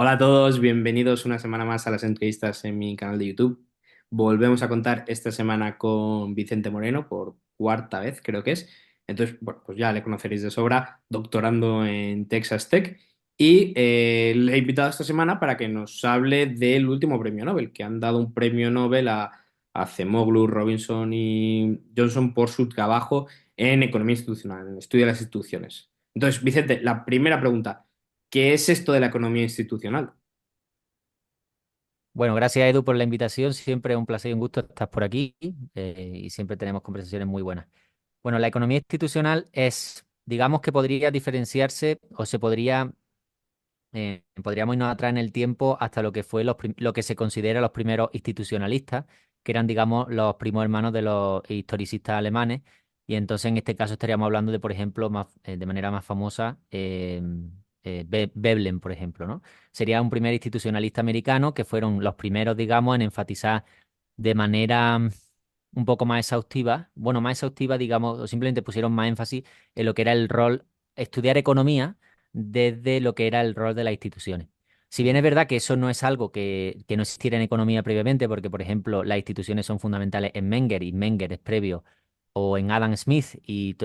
Hola a todos, bienvenidos una semana más a las entrevistas en mi canal de YouTube. Volvemos a contar esta semana con Vicente Moreno por cuarta vez, creo que es. Entonces, bueno, pues ya le conoceréis de sobra, doctorando en Texas Tech. Y le he invitado esta semana para que nos hable del último premio Nobel, que han dado un premio Nobel a Acemoglu, Robinson y Johnson por su trabajo en economía institucional, en el estudio de las instituciones. Entonces, Vicente, la primera pregunta. ¿Qué es esto de la economía institucional? Bueno, gracias Edu por la invitación. Siempre es un placer y un gusto estar por aquí y siempre tenemos conversaciones muy buenas. Bueno, la economía institucional es, digamos que podría diferenciarse o podríamos irnos atrás en el tiempo hasta lo que fue lo que se considera los primeros institucionalistas, que eran, digamos, los primos hermanos de los historicistas alemanes. Y entonces en este caso estaríamos hablando de, por ejemplo, de manera más famosa, Veblen, por ejemplo, ¿no? Sería un primer institucionalista americano que fueron los primeros, digamos, en enfatizar de manera un poco más exhaustiva, bueno, más exhaustiva, digamos, o simplemente pusieron más énfasis en lo que era el rol, estudiar economía desde lo que era el rol de las instituciones. Si bien es verdad que eso no es algo que no existiera en economía previamente, porque, por ejemplo, las instituciones son fundamentales en Menger y Menger es previo, o en Adam Smith y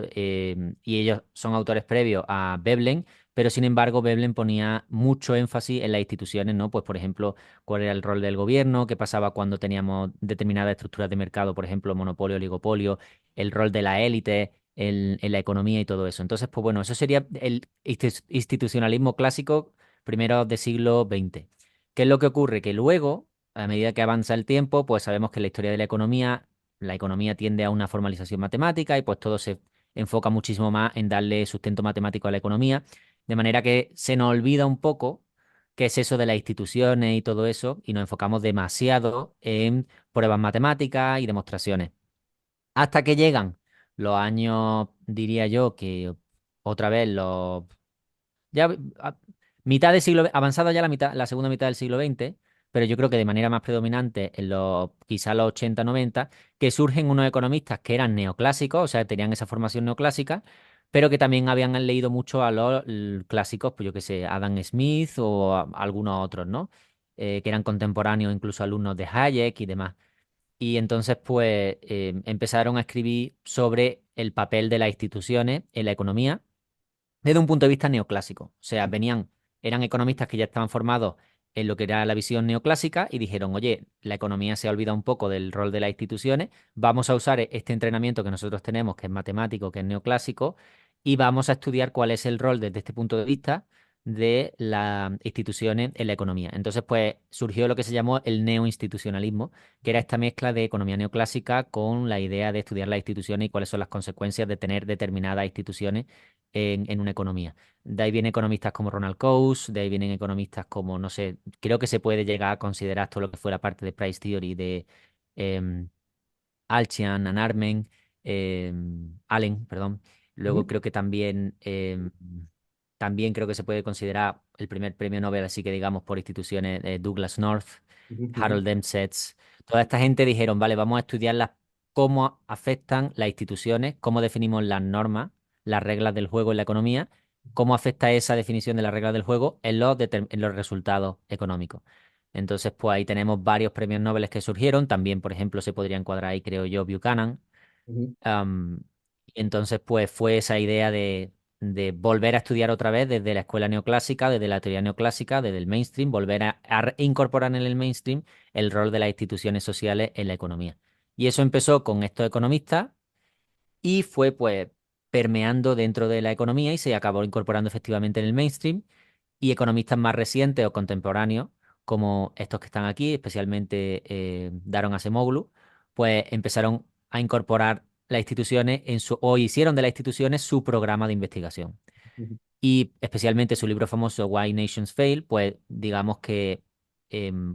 ellos son autores previos a Veblen, pero sin embargo Veblen ponía mucho énfasis en las instituciones, ¿no? Pues, por ejemplo, cuál era el rol del gobierno, qué pasaba cuando teníamos determinadas estructuras de mercado, por ejemplo, monopolio, oligopolio, el rol de la élite en la economía y todo eso. Entonces, pues bueno, eso sería el institucionalismo clásico primero de siglo XX. ¿Qué es lo que ocurre? Que luego, a medida que avanza el tiempo, pues sabemos que en la historia de la economía tiende a una formalización matemática y pues todo se enfoca muchísimo más en darle sustento matemático a la economía, de manera que se nos olvida un poco qué es eso de las instituciones y todo eso, y nos enfocamos demasiado en pruebas matemáticas y demostraciones. Hasta que llegan los años, diría yo, que otra vez ya mitad del siglo, avanzado ya la segunda mitad del siglo XX, pero yo creo que de manera más predominante en quizá los 80 90 que surgen unos economistas que eran neoclásicos, o sea, tenían esa formación neoclásica, pero que también habían leído mucho a los clásicos, pues yo qué sé, Adam Smith o algunos otros, ¿no? Que eran contemporáneos, incluso alumnos de Hayek y demás. Y entonces, pues, empezaron a escribir sobre el papel de las instituciones en la economía desde un punto de vista neoclásico. O sea, eran economistas que ya estaban formados en lo que era la visión neoclásica y dijeron, oye, la economía se ha olvidado un poco del rol de las instituciones, vamos a usar este entrenamiento que nosotros tenemos, que es matemático, que es neoclásico, y vamos a estudiar cuál es el rol desde este punto de vista de las instituciones en la economía. Entonces, pues surgió lo que se llamó el neoinstitucionalismo, que era esta mezcla de economía neoclásica con la idea de estudiar las instituciones y cuáles son las consecuencias de tener determinadas instituciones en una economía. De ahí vienen economistas como Ronald Coase, de ahí vienen economistas como, no sé, creo que se puede llegar a considerar todo lo que fue la parte de Price Theory de em, Alchian, Ann Armen, Allen, perdón. Luego Ujú, creo que también creo que se puede considerar el primer premio Nobel, así que digamos por instituciones, Douglas North, ujú, ujú, Harold Demsetz. Toda esta gente dijeron, vale, vamos a estudiar cómo afectan las instituciones, cómo definimos las normas, las reglas del juego en la economía, cómo afecta esa definición de las reglas del juego en los resultados económicos. Entonces, pues ahí tenemos varios premios Nobel que surgieron. También, por ejemplo, se podría encuadrar ahí, creo yo, Buchanan. ujú, Am, entonces, pues fue esa idea de volver a estudiar otra vez desde la escuela neoclásica, desde la teoría neoclásica, desde el mainstream, volver a incorporar en el mainstream el rol de las instituciones sociales en la economía. Y eso empezó con estos economistas y fue, pues, permeando dentro de la economía y se acabó incorporando efectivamente en el mainstream y economistas más recientes o contemporáneos, como estos que están aquí, especialmente Daron Acemoglu, pues empezaron a incorporar las instituciones o hicieron de las instituciones su programa de investigación. ujú. Y especialmente su libro famoso Why Nations Fail, pues digamos que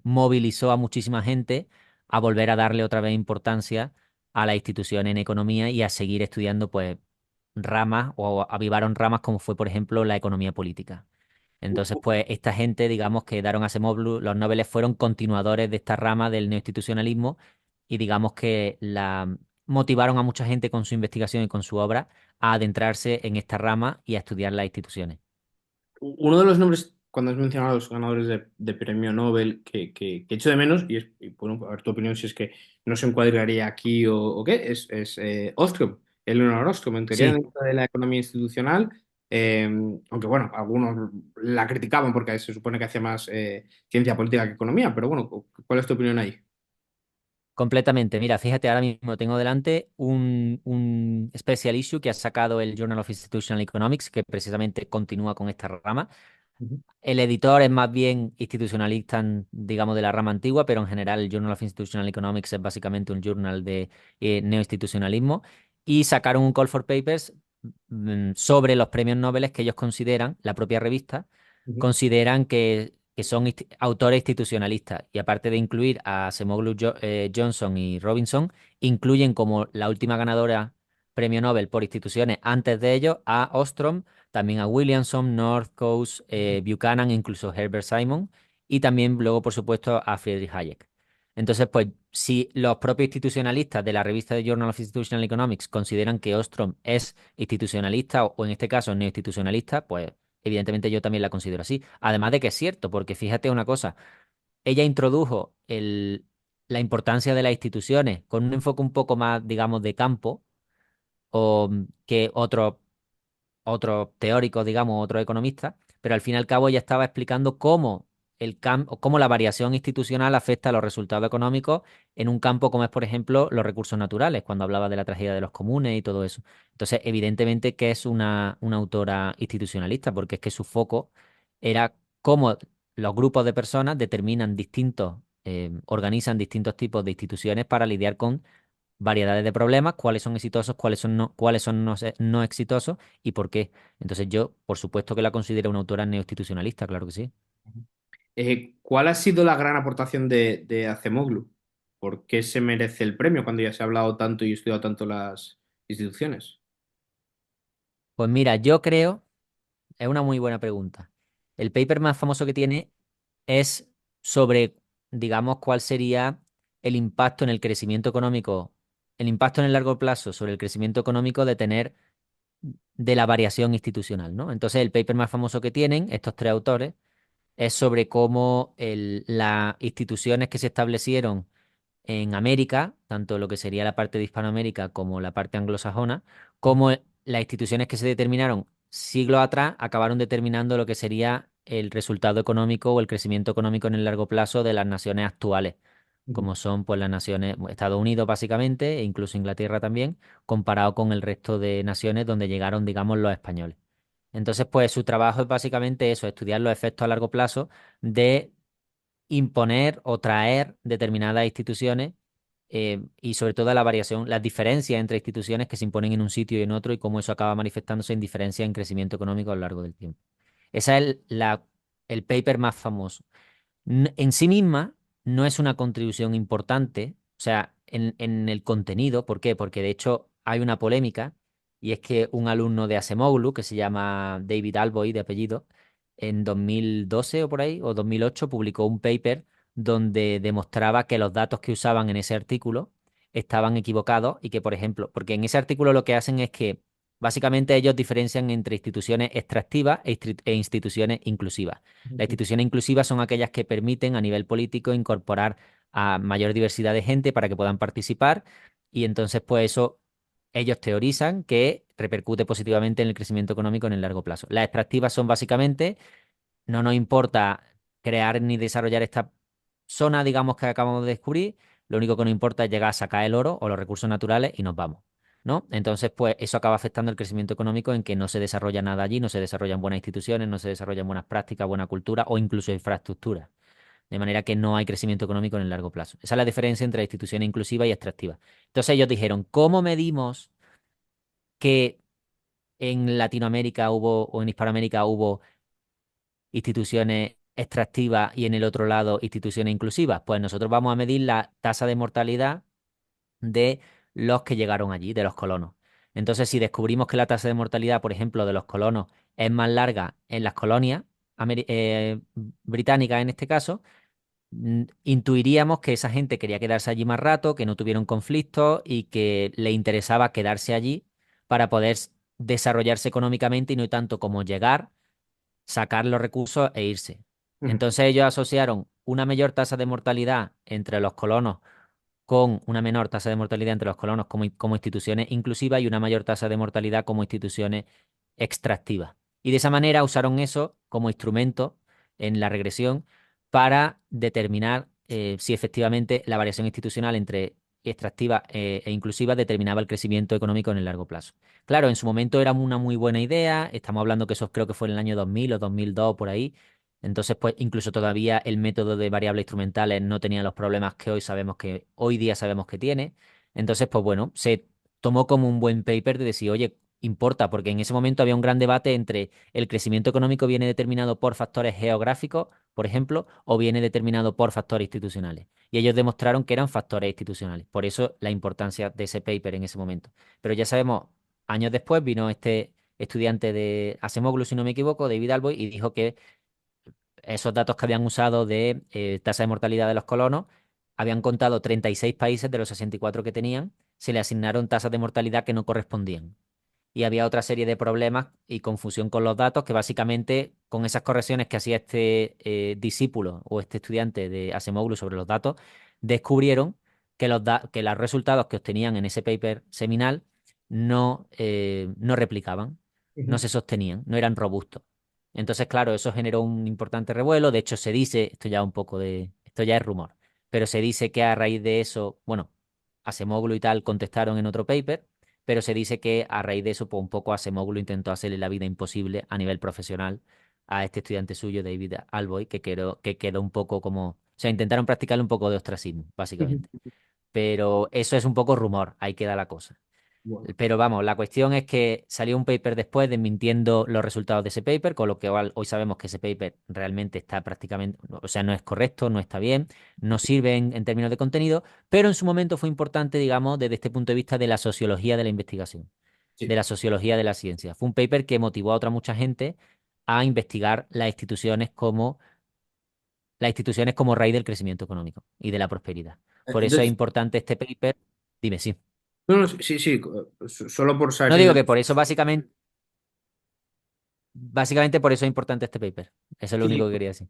movilizó a muchísima gente a volver a darle otra vez importancia a las instituciones en economía y a seguir estudiando pues ramas o avivaron ramas como fue por ejemplo la economía política. Entonces, pues esta gente, digamos que Daron Acemoglu, los Nobeles fueron continuadores de esta rama del neoinstitucionalismo y digamos que motivaron a mucha gente con su investigación y con su obra a adentrarse en esta rama y a estudiar las instituciones. Uno de los nombres cuando has mencionado a los ganadores de premio Nobel, que echo de menos, y bueno, a ver tu opinión si es que no se encuadraría aquí o qué, es Ostrom, Eleanor Ostrom, en teoría Sí. dentro de la economía institucional, eh, aunque bueno, algunos la criticaban porque se supone que hacía más ciencia política que economía, pero bueno, ¿cuál es tu opinión ahí? Completamente. Mira, fíjate, ahora mismo tengo delante un special issue que ha sacado el Journal of Institutional Economics, que precisamente continúa con esta rama. Ujú, El editor es más bien institucionalista, digamos, de la rama antigua, pero en general el Journal of Institutional Economics es básicamente un journal de neoinstitucionalismo. Y sacaron un call for papers sobre los premios Nobel que ellos consideran, la propia revista, ujú, consideran que son autores institucionalistas. Y aparte de incluir a Acemoglu, Johnson y Robinson, incluyen como la última ganadora premio Nobel por instituciones antes de ellos a Ostrom, también a Williamson, North Coast, Buchanan, incluso Herbert Simon, y también luego, por supuesto, a Friedrich Hayek. Entonces, pues, si los propios institucionalistas de la revista de Journal of Institutional Economics consideran que Ostrom es institucionalista o en este caso neoinstitucionalista, pues evidentemente yo también la considero así. Además de que es cierto, porque fíjate una cosa, ella introdujo la importancia de las instituciones con un enfoque un poco más, digamos, de campo o que otros teóricos, digamos, otros economistas, pero al fin y al cabo ella estaba explicando cómo cómo la variación institucional afecta a los resultados económicos en un campo como es, por ejemplo, los recursos naturales, cuando hablaba de la tragedia de los comunes y todo eso. Entonces, evidentemente que es una autora institucionalista, porque es que su foco era cómo los grupos de personas determinan organizan distintos tipos de instituciones para lidiar con variedades de problemas, cuáles son exitosos, cuáles son no exitosos y por qué. Entonces yo, por supuesto que la considero una autora neoinstitucionalista, claro que sí. ujú. ¿Cuál ha sido la gran aportación de Acemoglu? ¿Por qué se merece el premio cuando ya se ha hablado tanto y estudiado tanto las instituciones? Pues mira, yo creo, es una muy buena pregunta. El paper más famoso que tiene es sobre, digamos, cuál sería el impacto en el crecimiento económico, el impacto en el largo plazo sobre el crecimiento económico de la variación institucional, ¿no? Entonces, el paper más famoso que tienen estos tres autores es sobre cómo las instituciones que se establecieron en América, tanto lo que sería la parte de Hispanoamérica como la parte anglosajona, cómo las instituciones que se determinaron siglos atrás acabaron determinando lo que sería el resultado económico o el crecimiento económico en el largo plazo de las naciones actuales, Ujú, como son pues las naciones, Estados Unidos básicamente, e incluso Inglaterra también, comparado con el resto de naciones donde llegaron, digamos, los españoles. Entonces, pues su trabajo es básicamente eso, estudiar los efectos a largo plazo de imponer o traer determinadas instituciones y sobre todo la variación, las diferencias entre instituciones que se imponen en un sitio y en otro y cómo eso acaba manifestándose en diferencias en crecimiento económico a lo largo del tiempo. Ese es el paper más famoso. En sí misma no es una contribución importante, o sea, en el contenido. ¿Por qué? Porque de hecho hay una polémica y es que un alumno de Acemoglu, que se llama David Alboy de apellido, en 2012 o por ahí, o 2008, publicó un paper donde demostraba que los datos que usaban en ese artículo estaban equivocados y que, por ejemplo, porque en ese artículo lo que hacen es que básicamente ellos diferencian entre instituciones extractivas e instituciones inclusivas. Las ujú, instituciones inclusivas son aquellas que permiten a nivel político incorporar a mayor diversidad de gente para que puedan participar y entonces pues eso ellos teorizan que repercute positivamente en el crecimiento económico en el largo plazo. Las extractivas son básicamente, no nos importa crear ni desarrollar esta zona, digamos, que acabamos de descubrir, lo único que nos importa es llegar a sacar el oro o los recursos naturales y nos vamos. ¿No? Entonces, pues eso acaba afectando el crecimiento económico en que no se desarrolla nada allí, no se desarrollan buenas instituciones, no se desarrollan buenas prácticas, buena cultura o incluso infraestructura. De manera que no hay crecimiento económico en el largo plazo. Esa es la diferencia entre instituciones inclusivas y extractivas. Entonces ellos dijeron, ¿cómo medimos que en Latinoamérica hubo o en Hispanoamérica hubo instituciones extractivas y en el otro lado instituciones inclusivas? Pues nosotros vamos a medir la tasa de mortalidad de los que llegaron allí, de los colonos. Entonces, si descubrimos que la tasa de mortalidad, por ejemplo, de los colonos es más larga en las colonias británicas en este caso, intuiríamos que esa gente quería quedarse allí más rato, que no tuvieron conflictos y que le interesaba quedarse allí para poder desarrollarse económicamente y no tanto como llegar, sacar los recursos e irse. Ujú, Entonces ellos asociaron una mayor tasa de mortalidad entre los colonos con una menor tasa de mortalidad entre los colonos como instituciones inclusivas y una mayor tasa de mortalidad como instituciones extractivas. Y de esa manera usaron eso como instrumento en la regresión para determinar si efectivamente la variación institucional entre extractiva e inclusiva determinaba el crecimiento económico en el largo plazo. Claro, en su momento era una muy buena idea, estamos hablando que eso creo que fue en el año 2000 o 2002 por ahí. Entonces, pues incluso todavía el método de variables instrumentales no tenía los problemas que hoy día sabemos que tiene. Entonces, pues bueno, se tomó como un buen paper de decir, oye, importa, porque en ese momento había un gran debate entre el crecimiento económico viene determinado por factores geográficos, por ejemplo, o viene determinado por factores institucionales. Y ellos demostraron que eran factores institucionales. Por eso la importancia de ese paper en ese momento. Pero ya sabemos, años después vino este estudiante de Acemoglu, si no me equivoco, David Alboy, y dijo que esos datos que habían usado de tasa de mortalidad de los colonos, habían contado 36 países de los 64 que tenían, se le asignaron tasas de mortalidad que no correspondían. Y había otra serie de problemas y confusión con los datos que básicamente con esas correcciones que hacía este discípulo o este estudiante de Acemoglu sobre los datos, descubrieron que que los resultados que obtenían en ese paper seminal no replicaban, no ujú. se sostenían, no eran robustos. Entonces, claro, eso generó un importante revuelo. De hecho, se dice, esto ya es rumor, pero se dice que a raíz de eso, bueno, Acemoglu y tal contestaron en otro paper, pero se dice que a raíz de eso, pues un poco Acemoglu intentó hacerle la vida imposible a nivel profesional a este estudiante suyo, David Alboy, que quedó un poco como, o sea, intentaron practicarle un poco de ostracismo, básicamente. Pero eso es un poco rumor, ahí queda la cosa. Bueno, Pero vamos, la cuestión es que salió un paper después desmintiendo los resultados de ese paper, con lo que hoy sabemos que ese paper realmente está prácticamente, o sea, no es correcto, no está bien, no sirve en términos de contenido, pero en su momento fue importante, digamos, desde este punto de vista de la sociología de la investigación, de sí. la sociología de la ciencia. Fue un paper que motivó a otra mucha gente a investigar las instituciones como raíz del crecimiento económico y de la prosperidad. Por eso es Entonces, importante este paper. Dime, sí. no, no, sí, sí, solo por saber No si digo que entiendo. por eso básicamente por eso es importante este paper. Eso es lo Sí, único sí, que quería decir.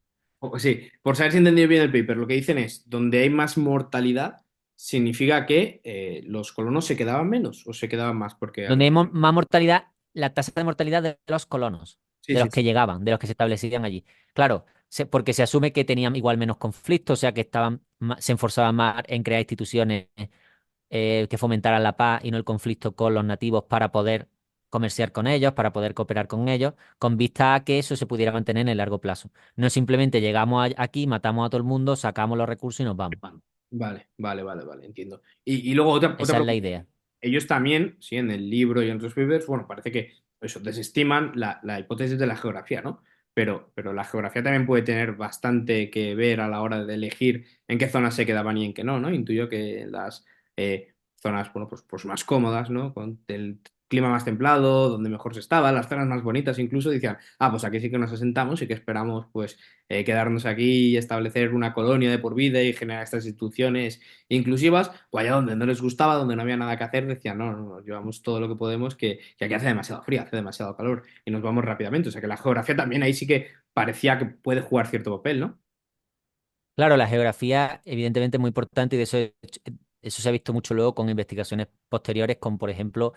sí, por saber si he entendido bien el paper, lo que dicen es, donde hay más mortalidad, significa que los colonos se quedaban menos o se quedaban más, porque Donde hay más mortalidad, la tasa de mortalidad de los colonos, sí, de sí, los que llegaban, de los que se establecían allí. Claro, porque se asume que tenían igual menos conflictos, o sea que se esforzaban más en crear instituciones que fomentaran la paz y no el conflicto con los nativos para poder comerciar con ellos, para poder cooperar con ellos, con vista a que eso se pudiera mantener en el largo plazo. No simplemente llegamos aquí, matamos a todo el mundo, sacamos los recursos y nos vamos. vale, vale, vale, vale, entiendo. Y luego otra Esa es la pregunta. idea. Ellos también, sí, en el libro y en otros papers, bueno, parece que eso, desestiman la hipótesis de la geografía, ¿no? Pero la geografía también puede tener bastante que ver a la hora de elegir en qué zonas se quedaban y en qué no, ¿no? Intuyo que en las zonas, bueno, pues más cómodas, ¿no? Con el clima más templado, donde mejor se estaba, las zonas más bonitas incluso, decían, ah, pues aquí sí que nos asentamos y que esperamos, pues, quedarnos aquí y establecer una colonia de por vida y generar estas instituciones inclusivas, o allá donde no les gustaba, donde no había nada que hacer, decían, no, no, no, llevamos todo lo que podemos, que aquí hace demasiado frío, hace demasiado calor y nos vamos rápidamente. O sea que la geografía también ahí sí que parecía que puede jugar cierto papel, ¿no? Claro, la geografía evidentemente es muy importante y de eso se ha visto mucho luego con investigaciones posteriores, con por ejemplo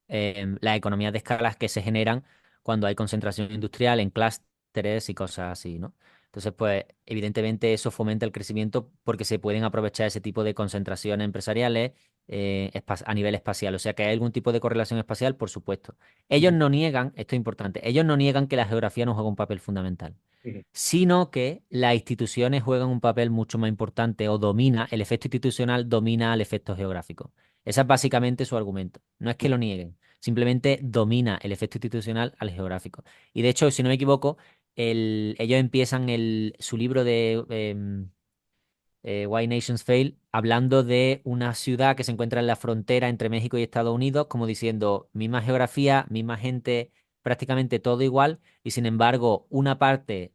las economías de escalas que se generan cuando hay concentración industrial en clústeres y cosas así, ¿no? Entonces, pues, evidentemente eso fomenta el crecimiento porque se pueden aprovechar ese tipo de concentraciones empresariales a nivel espacial. O sea, que hay algún tipo de correlación espacial, por supuesto. Ellos Ujú, no niegan, esto es importante, ellos no niegan que la geografía no juega un papel fundamental, ujú, sino que las instituciones juegan un papel mucho más importante o el efecto institucional domina al efecto geográfico. Ese es básicamente su argumento. No es que lo nieguen, simplemente domina el efecto institucional al geográfico. Y de hecho, si no me equivoco, ellos empiezan su libro de Why Nations Fail hablando de una ciudad que se encuentra en la frontera entre México y Estados Unidos, como diciendo, misma geografía, misma gente, prácticamente todo igual, y sin embargo, una parte,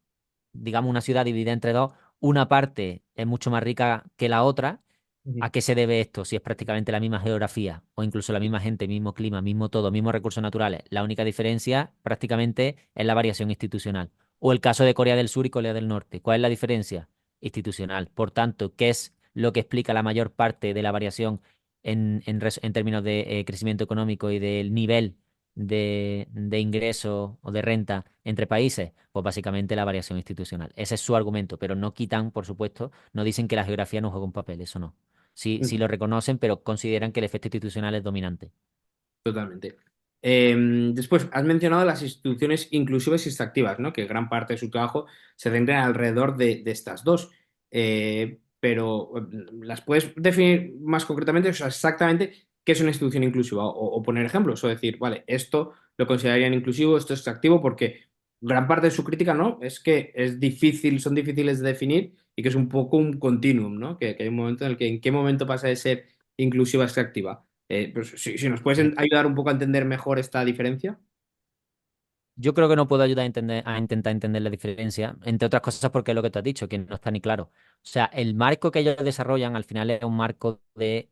digamos una ciudad dividida entre dos, una parte es mucho más rica que la otra. ujú. ¿A qué se debe esto? Si es prácticamente la misma geografía o incluso la misma gente, mismo clima, mismo todo, mismos recursos naturales. La única diferencia prácticamente es la variación institucional. O el caso de Corea del Sur y Corea del Norte. ¿Cuál es la diferencia? Institucional. Por tanto, ¿qué es lo que explica la mayor parte de la variación en términos de crecimiento económico y del nivel de ingreso o de renta entre países? Pues básicamente la variación institucional. Ese es su argumento, pero no quitan, por supuesto, no dicen que la geografía no juega un papel, eso no. Sí, sí lo reconocen, pero consideran que el efecto institucional es dominante. Totalmente. Después, has mencionado las instituciones inclusivas y extractivas, ¿no? Que gran parte de su trabajo se centra alrededor de estas dos. Pero ¿las puedes definir más concretamente? O sea, exactamente qué es una institución inclusiva o poner ejemplos o decir, vale, esto lo considerarían inclusivo, esto es extractivo, porque gran parte de su crítica, ¿no? Es que es difícil, son difíciles de definir y que es un poco un continuum, ¿no? Que hay un momento en el que en qué momento pasa de ser inclusiva a extractiva. Pues, si nos puedes Mm. ayudar un poco a entender mejor esta diferencia. Yo creo que no puedo ayudar a entender, a intentar entender la diferencia, entre otras cosas porque es lo que tú has dicho, que no está ni claro. O sea, el marco que ellos desarrollan al final es un marco de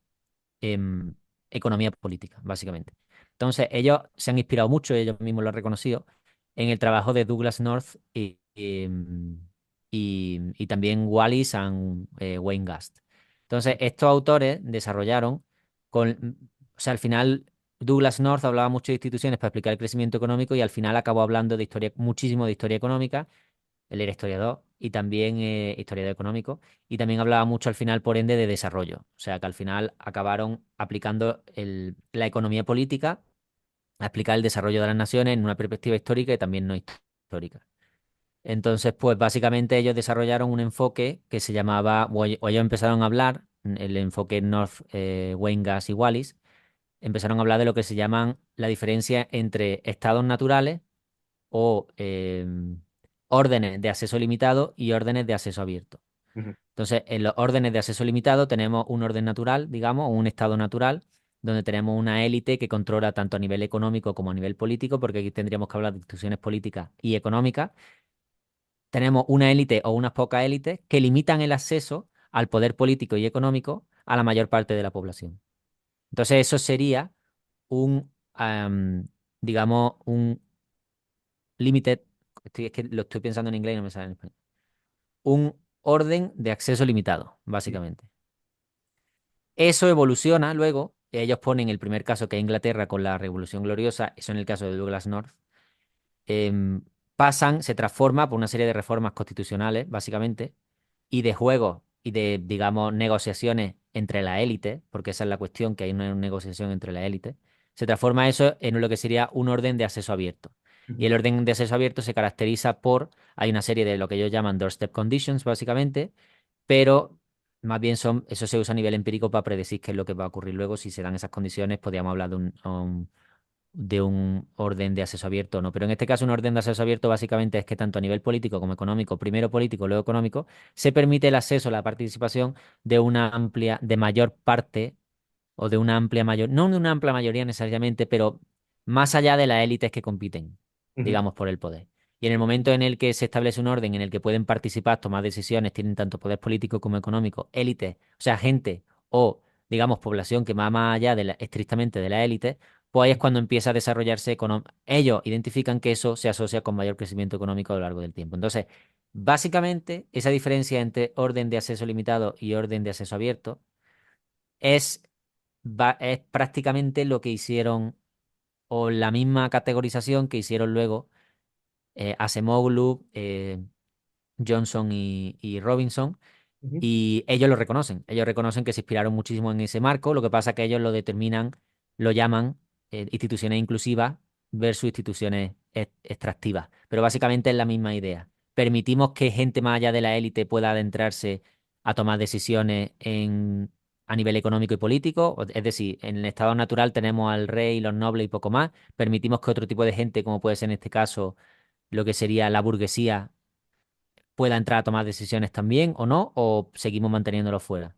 em, economía política, básicamente. Entonces, ellos se han inspirado mucho, ellos mismos lo han reconocido, en el trabajo de Douglas North y también Wallis y Wayne Gast. Entonces, estos autores desarrollaron o sea, al final Douglas North hablaba mucho de instituciones para explicar el crecimiento económico y al final acabó hablando de historia, muchísimo de historia económica. Él era historiador y también historiador económico, y también hablaba mucho al final, por ende, de desarrollo. O sea, que al final acabaron aplicando la economía política a explicar el desarrollo de las naciones en una perspectiva histórica y también no histórica. Entonces, pues básicamente ellos desarrollaron un enfoque que se llamaba, o ellos empezaron a hablar, el enfoque North, Weingast y Wallis, empezaron a hablar de lo que se llaman la diferencia entre estados naturales o órdenes de acceso limitado y órdenes de acceso abierto. Ujú, Entonces, en los órdenes de acceso limitado tenemos un orden natural, digamos, o un estado natural, donde tenemos una élite que controla tanto a nivel económico como a nivel político, porque aquí tendríamos que hablar de instituciones políticas y económicas. Tenemos una élite o unas pocas élites que limitan el acceso al poder político y económico a la mayor parte de la población. Entonces, eso sería un, digamos, un limited, es que lo estoy pensando en inglés y no me sale en español. Un orden de acceso limitado, básicamente. Eso evoluciona luego. Ellos ponen el primer caso que es Inglaterra con la Revolución Gloriosa, eso en el caso de Douglas North. Pasan, se transforma por una serie de reformas constitucionales, básicamente, y de juegos y de, digamos, negociaciones entre la élite, porque esa es la cuestión, que hay una negociación entre la élite. Se transforma eso en lo que sería un orden de acceso abierto. Y ujú, el orden de acceso abierto se caracteriza por, hay una serie de lo que ellos llaman doorstep conditions, básicamente, pero más bien eso se usa a nivel empírico para predecir qué es lo que va a ocurrir luego. Si se dan esas condiciones, podríamos hablar de un orden de acceso abierto o no. Pero en este caso, un orden de acceso abierto básicamente es que tanto a nivel político como económico, primero político, luego económico, se permite el acceso, la participación de una amplia, de mayor parte o de una amplia mayoría, no de una amplia mayoría necesariamente, pero más allá de las élites que compiten, ujú, digamos, por el poder. Y en el momento en el que se establece un orden en el que pueden participar, tomar decisiones, tienen tanto poder político como económico, élites, o sea, gente o, digamos, población que va más allá estrictamente de la élite, pues ahí es cuando empieza a desarrollarse. Ellos identifican que eso se asocia con mayor crecimiento económico a lo largo del tiempo. Entonces, básicamente, esa diferencia entre orden de acceso limitado y orden de acceso abierto es, es prácticamente lo que hicieron, o la misma categorización que hicieron luego Acemoglu, Johnson y Robinson, ujú. y ellos reconocen que se inspiraron muchísimo en ese marco. Lo que pasa es que ellos lo determinan, lo llaman instituciones inclusivas versus instituciones extractivas. Pero básicamente es la misma idea. Permitimos que gente más allá de la élite pueda adentrarse a tomar decisiones a nivel económico y político. Es decir, en el estado natural tenemos al rey, los nobles y poco más. Permitimos que otro tipo de gente, como puede ser en este caso lo que sería la burguesía, pueda entrar a tomar decisiones también o no, o seguimos manteniéndolo fuera.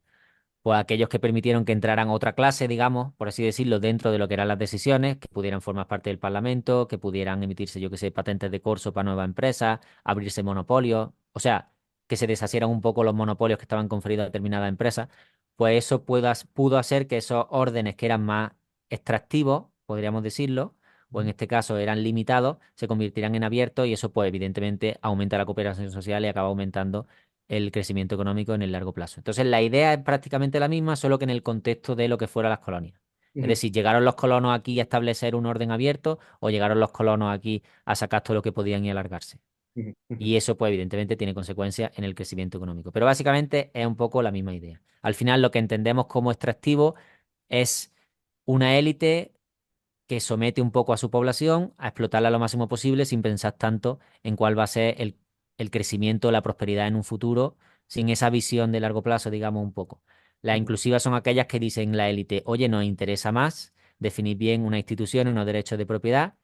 Pues aquellos que permitieron que entraran otra clase, digamos, por así decirlo, dentro de lo que eran las decisiones, que pudieran formar parte del Parlamento, que pudieran emitirse, yo que sé, patentes de corso para nuevas empresas, abrirse monopolios, o sea, que se deshacieran un poco los monopolios que estaban conferidos a determinadas empresas, pues eso pudo hacer que esos órdenes que eran más extractivos, podríamos decirlo, o en este caso eran limitados, se convertirán en abiertos y eso pues evidentemente aumenta la cooperación social y acaba aumentando el crecimiento económico en el largo plazo. Entonces la idea es prácticamente la misma, solo que en el contexto de lo que fueran las colonias. Es Ujú, decir, llegaron los colonos aquí a establecer un orden abierto o llegaron los colonos aquí a sacar todo lo que podían y alargarse. ujú, ujú, Y eso, pues, evidentemente, tiene consecuencias en el crecimiento económico. Pero básicamente es un poco la misma idea. Al final, lo que entendemos como extractivo es una élite que somete un poco a su población a explotarla lo máximo posible sin pensar tanto en cuál va a ser el crecimiento, la prosperidad en un futuro, sin esa visión de largo plazo, digamos un poco. Las ujú, inclusivas son aquellas que dicen la élite, oye, nos interesa más definir bien una institución, unos derechos de propiedad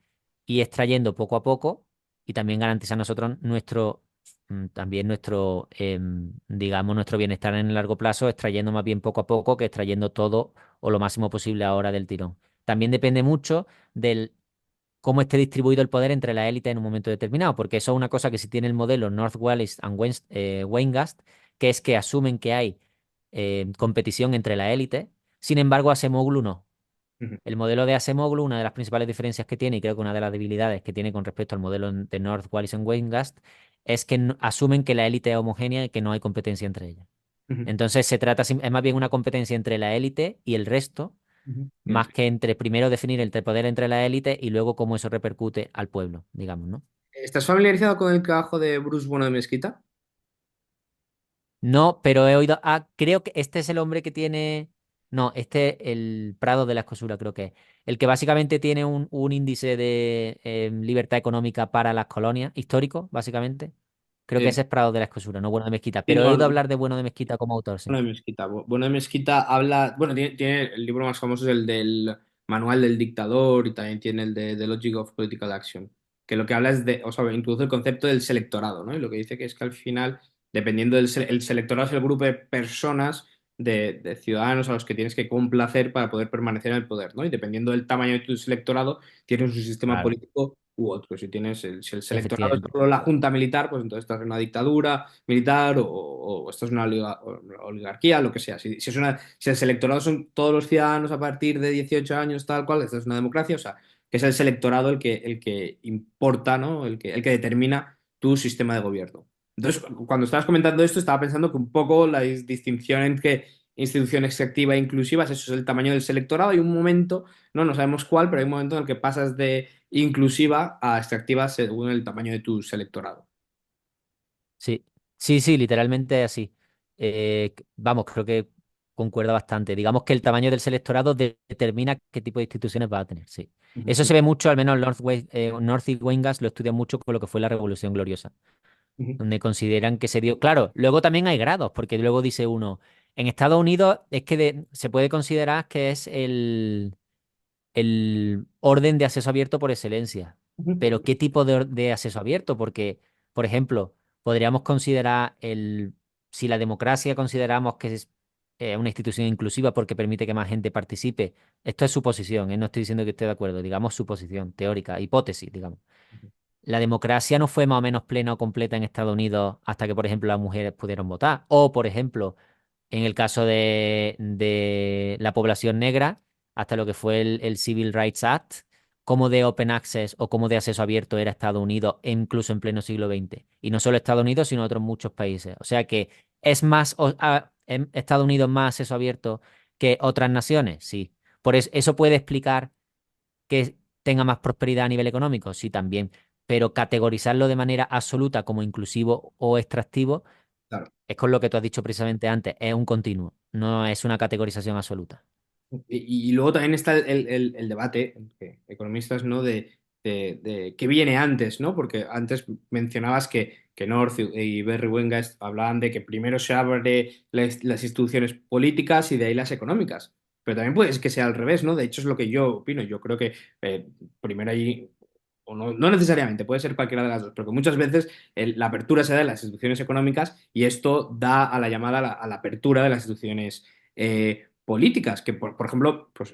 y extrayendo poco a poco y también garantizar a nosotros también nuestro, digamos, nuestro bienestar en el largo plazo, extrayendo más bien poco a poco que extrayendo todo o lo máximo posible ahora del tirón. También depende mucho del cómo esté distribuido el poder entre la élite en un momento determinado, porque eso es una cosa que sí tiene el modelo North Wallis and Weingast, que es que asumen que hay competición entre la élite, sin embargo, Acemoglu no. ujú. El modelo de Acemoglu, una de las principales diferencias que tiene, y creo que una de las debilidades que tiene con respecto al modelo de North Wallis and Weingast, es que asumen que la élite es homogénea y que no hay competencia entre ellas. Ujú, Entonces es más bien una competencia entre la élite y el resto, ujú. Bien. más que entre primero definir el poder entre la élite y luego cómo eso repercute al pueblo, digamos, ¿no? ¿Estás familiarizado con el trabajo de Bruce Bueno de Mesquita? No, pero he oído. Ah, creo que este es el hombre que tiene. No, este, el Prado de la Escosura, creo que es. El que básicamente tiene un índice de libertad económica para las colonias, histórico, básicamente. Creo que Eh, ese es Prado de la Escosura, no Bueno de Mezquita. sí, Pero he no, oído hablar de Bueno de Mezquita como autor, sí. Bueno de Mezquita. Bueno de Mezquita habla, bueno, tiene el libro más famoso es el del Manual del Dictador y también tiene el de The Logic of Political Action, que lo que habla es de, o sea, introduce el concepto del selectorado, ¿no? Y lo que dice que es que al final, dependiendo el selectorado es el grupo de personas, de ciudadanos a los que tienes que complacer para poder permanecer en el poder, ¿no? Y dependiendo del tamaño de tu selectorado, tienes un sistema Claro, político u otro. Si el selectorado es efectivamente. solo la junta militar, pues entonces estás en una dictadura militar o esto es una oligarquía, lo que sea. Si el selectorado son todos los ciudadanos a partir de 18 años, tal cual, esto es una democracia, o sea, que es el selectorado el que importa, ¿no? El que determina tu sistema de gobierno. Entonces, cuando estabas comentando esto, estaba pensando que un poco la distinción entre institución extractiva e inclusiva, eso es el tamaño del selectorado. Hay un momento, no sabemos cuál, pero hay un momento en el que pasas de inclusiva a extractiva según el tamaño de tu selectorado. Sí, sí, sí, literalmente así. Vamos, creo que concuerda bastante. Digamos que el tamaño del selectorado determina qué tipo de instituciones va a tener, sí. Eso Ujú, se ve mucho, al menos North y Wengas lo estudian mucho con lo que fue la Revolución Gloriosa, ujú, donde consideran que se dio. Claro, luego también hay grados, porque luego dice uno, en Estados Unidos es que se puede considerar que es el orden de acceso abierto por excelencia. ujú, Pero ¿qué tipo de acceso abierto? Porque, por ejemplo, podríamos considerar si la democracia consideramos que es una institución inclusiva porque permite que más gente participe. Esto es suposición, no estoy diciendo que esté de acuerdo, digamos suposición teórica, hipótesis, digamos. ujú, La democracia no fue más o menos plena o completa en Estados Unidos hasta que, por ejemplo, las mujeres pudieron votar. O, por ejemplo, en el caso de la población negra, hasta lo que fue el Civil Rights Act, como de Open Access o como de acceso abierto era Estados Unidos, e incluso en pleno siglo XX. Y no solo Estados Unidos, sino otros muchos países. O sea que es más, Estados Unidos más acceso abierto que otras naciones, sí. Por eso, eso puede explicar que tenga más prosperidad a nivel económico, sí, también. Pero categorizarlo de manera absoluta como inclusivo o extractivo claro. es con lo que tú has dicho precisamente antes, es un continuo, no es una categorización absoluta. Y luego también está el debate entre economistas, ¿no? De qué viene antes, ¿no? Porque antes mencionabas que North y Barry Wenga hablaban de que primero se abre las instituciones políticas y de ahí las económicas. Pero también puede ser que sea al revés, ¿no? De hecho, es lo que yo opino. Yo creo que primero hay, o no necesariamente, puede ser cualquiera de las dos, porque muchas veces la apertura se da en las instituciones económicas y esto da a la llamada a la apertura de las instituciones políticas, que por ejemplo, pues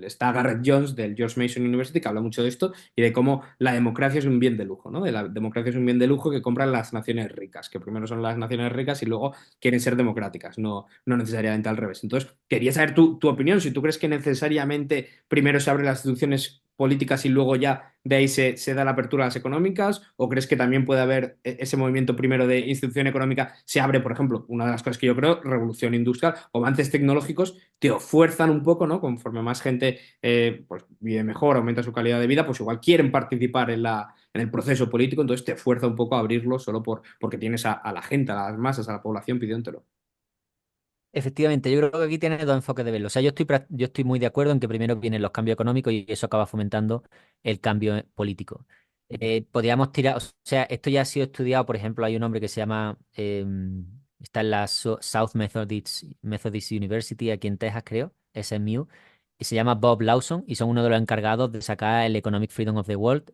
está Garrett Jones del George Mason University, que habla mucho de esto y de cómo la democracia es un bien de lujo, ¿no? De la democracia es un bien de lujo que compran las naciones ricas, que primero son las naciones ricas y luego quieren ser democráticas, no necesariamente al revés. Entonces, quería saber tu opinión, si tú crees que necesariamente primero se abren las instituciones políticas y luego ya de ahí se da la apertura a las económicas? ¿O crees que también puede haber ese movimiento primero de institución económica? Se abre, por ejemplo, una de las cosas que yo creo, revolución industrial o avances tecnológicos, te fuerzan un poco, ¿no? Conforme más gente pues, vive mejor, aumenta su calidad de vida, pues igual quieren participar en el proceso político, entonces te fuerza un poco a abrirlo solo porque tienes a la gente, a las masas, a la población pidiéndotelo. Efectivamente, yo creo que aquí tienes dos enfoques de verlo. O sea, yo estoy muy de acuerdo en que primero vienen los cambios económicos y eso acaba fomentando el cambio político. Podríamos tirar, o sea, esto ya ha sido estudiado, por ejemplo, hay un hombre que se llama, está en la South Methodist University, aquí en Texas, creo, SMU, y se llama Bob Lawson, y son uno de los encargados de sacar el Economic Freedom of the World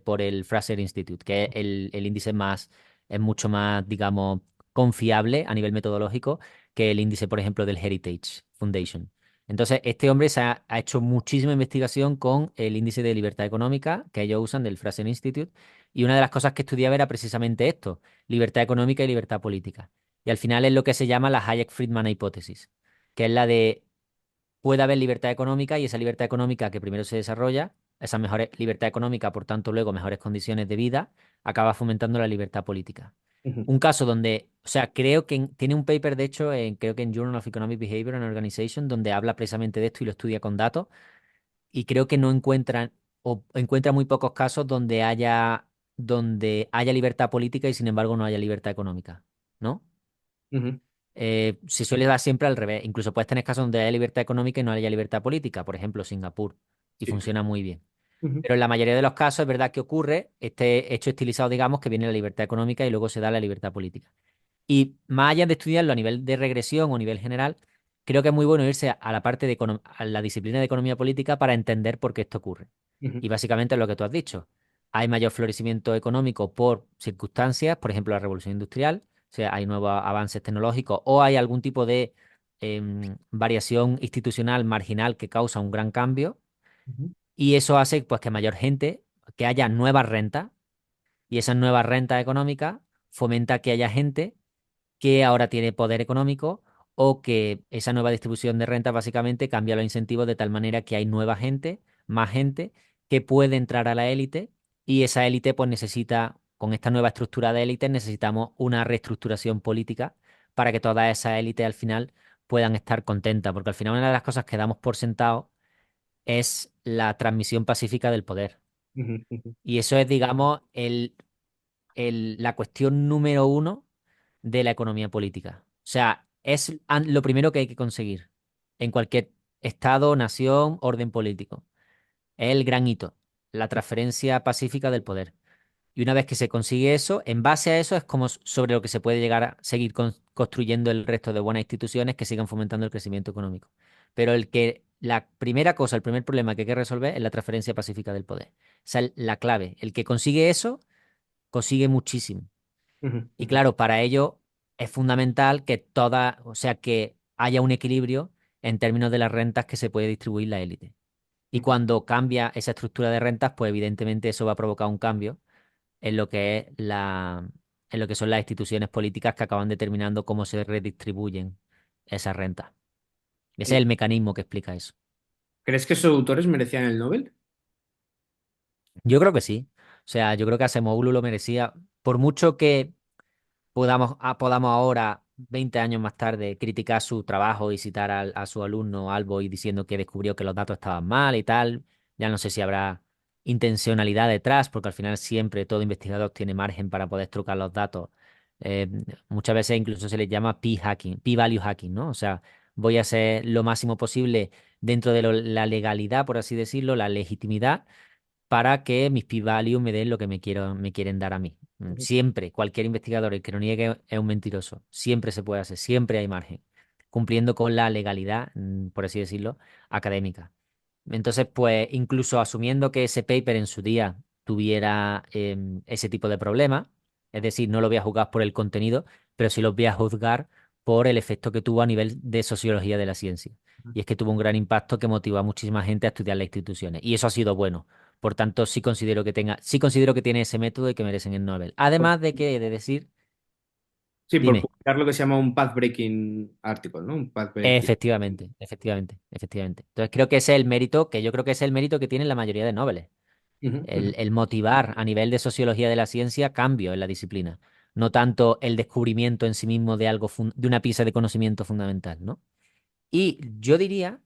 por el Fraser Institute, que es el índice más, es mucho más, digamos, confiable a nivel metodológico que el índice, por ejemplo, del Heritage Foundation. Entonces, este hombre ha hecho muchísima investigación con el índice de libertad económica que ellos usan del Fraser Institute, y una de las cosas que estudiaba era precisamente esto, libertad económica y libertad política. Y al final es lo que se llama la Hayek-Friedman hipótesis, que es la de puede haber libertad económica y esa libertad económica que primero se desarrolla, esa mejor libertad económica, por tanto, luego mejores condiciones de vida, acaba fomentando la libertad política. Ujú, Un caso donde, o sea, creo que tiene un paper, de hecho, creo que en Journal of Economic Behavior and Organization, donde habla precisamente de esto y lo estudia con datos, y creo que no encuentran, o encuentra muy pocos casos donde haya libertad política y sin embargo no haya libertad económica, ¿no? ujú. Se suele dar siempre al revés. Incluso puedes tener casos donde haya libertad económica y no haya libertad política, por ejemplo, Singapur, y Sí. funciona muy bien. Ujú, Pero en la mayoría de los casos es verdad que ocurre este hecho estilizado, digamos, que viene la libertad económica y luego se da la libertad política. Y más allá de estudiarlo a nivel de regresión o a nivel general, creo que es muy bueno irse a la parte de a la disciplina de economía política para entender por qué esto ocurre. ujú, Y básicamente es lo que tú has dicho. Hay mayor florecimiento económico por circunstancias, por ejemplo, la revolución industrial, o sea, hay nuevos avances tecnológicos o hay algún tipo de variación institucional marginal que causa un gran cambio, ujú, y eso hace pues que mayor gente, que haya nuevas rentas, y esas nuevas rentas económicas fomenta que haya gente que ahora tiene poder económico, o que esa nueva distribución de renta básicamente cambia los incentivos de tal manera que hay nueva gente, más gente que puede entrar a la élite, y esa élite pues necesita, con esta nueva estructura de élites, necesitamos una reestructuración política para que todas esas élites al final puedan estar contentas, porque al final una de las cosas que damos por sentado es la transmisión pacífica del poder. ujú, ujú. Y eso es, digamos, la cuestión número uno de la economía política. O sea, es lo primero que hay que conseguir en cualquier estado, nación, orden político. Es el gran hito, la transferencia pacífica del poder. Y una vez que se consigue eso, en base a eso es como sobre lo que se puede llegar a seguir construyendo el resto de buenas instituciones que sigan fomentando el crecimiento económico. Pero la primera cosa, el primer problema que hay que resolver es la transferencia pacífica del poder. Esa es la clave. El que consigue eso, consigue muchísimo. Ujú, Y ujú, claro, para ello es fundamental que o sea, que haya un equilibrio en términos de las rentas que se puede distribuir la élite. Y ujú. cuando cambia esa estructura de rentas, pues evidentemente eso va a provocar un cambio en lo que es en lo que son las instituciones políticas que acaban determinando cómo se redistribuyen esas rentas. Ese es ¿Y el mecanismo que explica eso. crees que esos autores merecían el Nobel? Yo creo que sí. O sea, yo creo que Acemoglu lo merecía. Por mucho que podamos ahora, 20 años más tarde, criticar su trabajo y citar a su alumno Albo y diciendo que descubrió que los datos estaban mal y tal. Ya no sé si habrá intencionalidad detrás, porque al final siempre todo investigador tiene margen para poder trucar los datos. Eh, Muchas veces incluso se les llama p-hacking, p-value hacking, ¿no? O sea, voy a hacer lo máximo posible dentro de la legalidad, por así decirlo, la legitimidad, para que mis p-values me den lo que me quieren dar a mí. Ujú, Siempre, cualquier investigador, el que lo niegue es un mentiroso. Siempre se puede hacer, siempre hay margen, cumpliendo con la legalidad, por así decirlo, académica. Entonces, pues, incluso asumiendo que ese paper en su día tuviera ese tipo de problema, es decir, no lo voy a juzgar por el contenido, pero sí lo voy a juzgar por el efecto que tuvo a nivel de sociología de la ciencia. ujú. Y es que tuvo un gran impacto que motivó a muchísima gente a estudiar las instituciones. Y eso ha sido bueno. Por tanto, sí considero que tiene ese método y que merecen el Nobel. Además de que, he de decir, Sí, dime. crear lo que se llama un path breaking article, ¿no? Un path breaking. Efectivamente, efectivamente, efectivamente. Entonces creo que ese es el mérito, que yo creo que ese es el mérito que tienen la mayoría de Nobel. Ujú, ujú, El motivar a nivel de sociología de la ciencia cambio en la disciplina, no tanto el descubrimiento en sí mismo de algo, de una pieza de conocimiento fundamental, ¿no? Y yo diría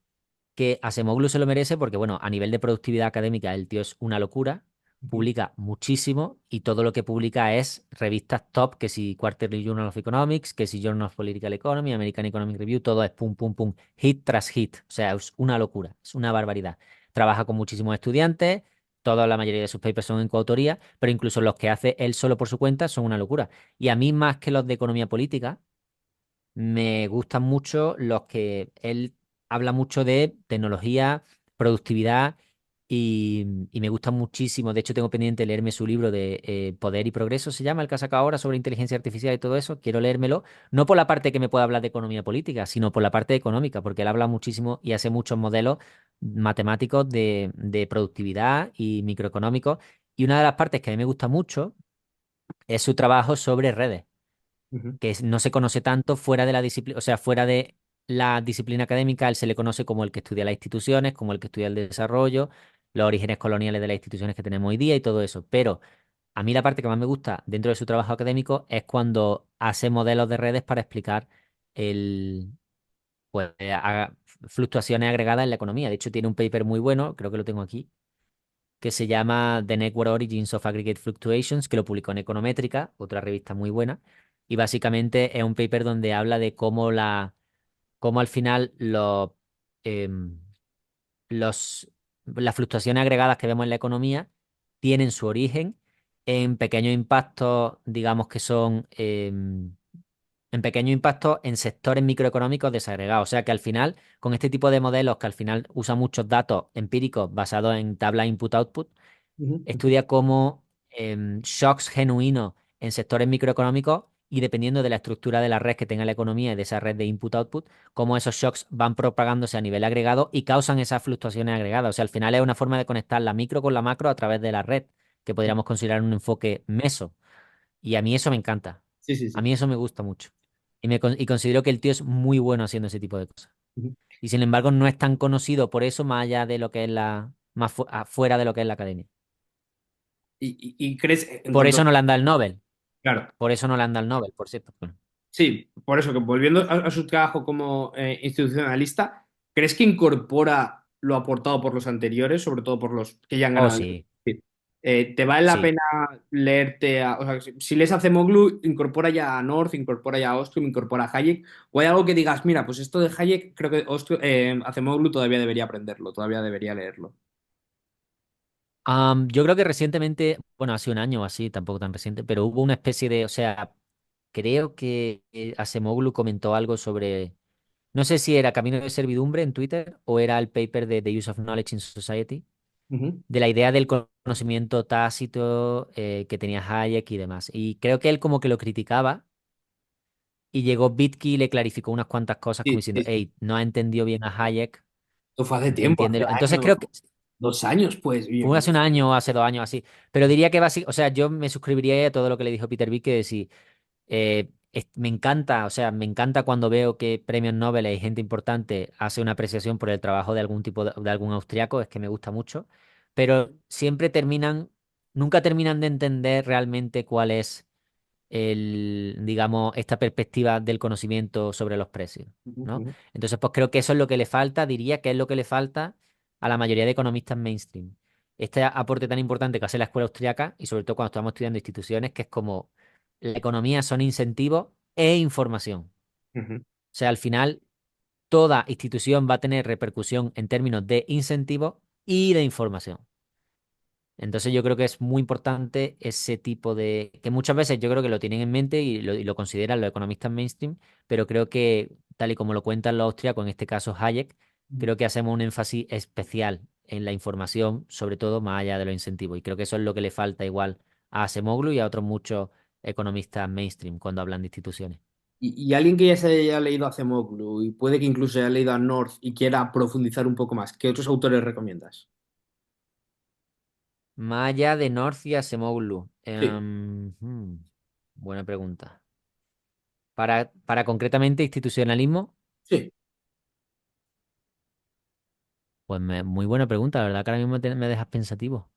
que Acemoglu se lo merece porque, bueno, a nivel de productividad académica el tío es una locura, ujú, publica muchísimo y todo lo que publica es revistas top, que si Quarterly Journal of Economics, que si Journal of Political Economy, American Economic Review, todo es pum, pum, pum, hit tras hit. O sea, es una locura, es una barbaridad. Trabaja con muchísimos estudiantes, toda la mayoría de sus papers son en coautoría, pero incluso los que hace él solo por su cuenta son una locura. Y a mí, más que los de economía política, me gustan mucho los que él habla mucho de tecnología, productividad y me gustan muchísimo. De hecho, tengo pendiente leerme su libro de Poder y Progreso, se llama, el que ha sacado ahora sobre inteligencia artificial y todo eso. Quiero leérmelo, no por la parte que me pueda hablar de economía política, sino por la parte económica, porque él habla muchísimo y hace muchos modelos matemáticos de productividad y microeconómicos. Y una de las partes que a mí me gusta mucho es su trabajo sobre redes ujú, que no se conoce tanto fuera de la disciplina, o sea, fuera de la disciplina académica, él se le conoce como el que estudia las instituciones, como el que estudia el desarrollo, los orígenes coloniales de las instituciones que tenemos hoy día y todo eso. Pero a mí la parte que más me gusta dentro de su trabajo académico es cuando hace modelos de redes para explicar el, pues, fluctuaciones agregadas en la economía. De hecho, tiene un paper muy bueno, creo que lo tengo aquí, que se llama The Network Origins of Aggregate Fluctuations, que lo publicó en Econométrica, otra revista muy buena. Y básicamente es un paper donde habla de cómo al final em, los, las fluctuaciones agregadas que vemos en la economía tienen su origen en pequeños impactos, digamos que son en pequeños impactos en sectores microeconómicos desagregados. O sea que al final, con este tipo de modelos que al final usa muchos datos empíricos basados en tabla input-output, ujú, ujú, estudia cómo shocks genuinos en sectores microeconómicos y dependiendo de la estructura de la red que tenga la economía y de esa red de input-output, cómo esos shocks van propagándose a nivel agregado y causan esas fluctuaciones agregadas. O sea, al final es una forma de conectar la micro con la macro a través de la red, que podríamos considerar un enfoque meso. Y a mí eso me encanta. sí, sí, A sí. mí eso me gusta mucho. Y considero que el tío es muy bueno haciendo ese tipo de cosas. Ujú. Y sin embargo, no es tan conocido por eso, más allá de lo que es más afuera de lo que es la academia. Y crees, en Por cuanto, eso no le han dado el Nobel. claro, Por eso no le han dado el Nobel, por cierto. Bueno. sí, por eso que volviendo a su trabajo como institucionalista, ¿crees que incorpora lo aportado por los anteriores, sobre todo por los que ya han Oh, ganado el... sí, Sí. ¿Te vale la sí. pena leerte o sea, si lees a Acemoglu, incorpora ya a North, incorpora ya a Ostrom, incorpora a Hayek, o hay algo que digas, mira, pues esto de Hayek, creo que Acemoglu todavía debería aprenderlo, todavía debería leerlo? Yo creo que recientemente, bueno, hace un año o así, tampoco tan reciente, pero hubo una especie de, o sea, creo que Acemoglu comentó algo sobre, no sé si era Camino de Servidumbre en Twitter o era el paper de The Use of Knowledge in Society, Ujú. de la idea del conocimiento tácito que tenía Hayek y demás. Y creo que él como que lo criticaba y llegó Bitki y le clarificó unas cuantas cosas como Sí, diciendo, sí, sí. hey, no ha entendido bien a Hayek, Esto fue hace tiempo, hace entiéndelo. Entonces años, creo que 2 años, pues fue bien. hace un año o hace 2 años así, pero diría que básicamente, o sea, yo me suscribiría a todo lo que le dijo Peter Bitki, que sí, me encanta, o sea, me encanta cuando veo que premios Nobel y gente importante hace una apreciación por el trabajo de algún tipo de algún austriaco, es que me gusta mucho, pero siempre nunca terminan de entender realmente cuál es digamos, esta perspectiva del conocimiento sobre los precios, Ujú, ¿no? ujú, Entonces, pues creo que eso es lo que le falta, diría que es lo que le falta a la mayoría de economistas mainstream. Este aporte tan importante que hace la escuela austriaca, y sobre todo cuando estamos estudiando instituciones, que es como la economía son incentivos e información. ujú. O sea, al final, toda institución va a tener repercusión en términos de incentivos y de información. Entonces yo creo que es muy importante ese tipo de, que muchas veces yo creo que lo tienen en mente y lo consideran los economistas mainstream, pero creo que tal y como lo cuentan los austríacos, en este caso Hayek, creo que hacemos un énfasis especial en la información, sobre todo más allá de los incentivos. Y creo que eso es lo que le falta igual a Acemoglu y a otros muchos economistas mainstream cuando hablan de instituciones. Y alguien que ya se haya leído a Acemoglu y puede que incluso haya leído a North y quiera profundizar un poco más, ¿qué otros autores recomiendas? Más allá de North y Acemoglu. Sí. Buena pregunta. Para concretamente institucionalismo, Sí. pues muy buena pregunta, la verdad que ahora mismo me dejas pensativo.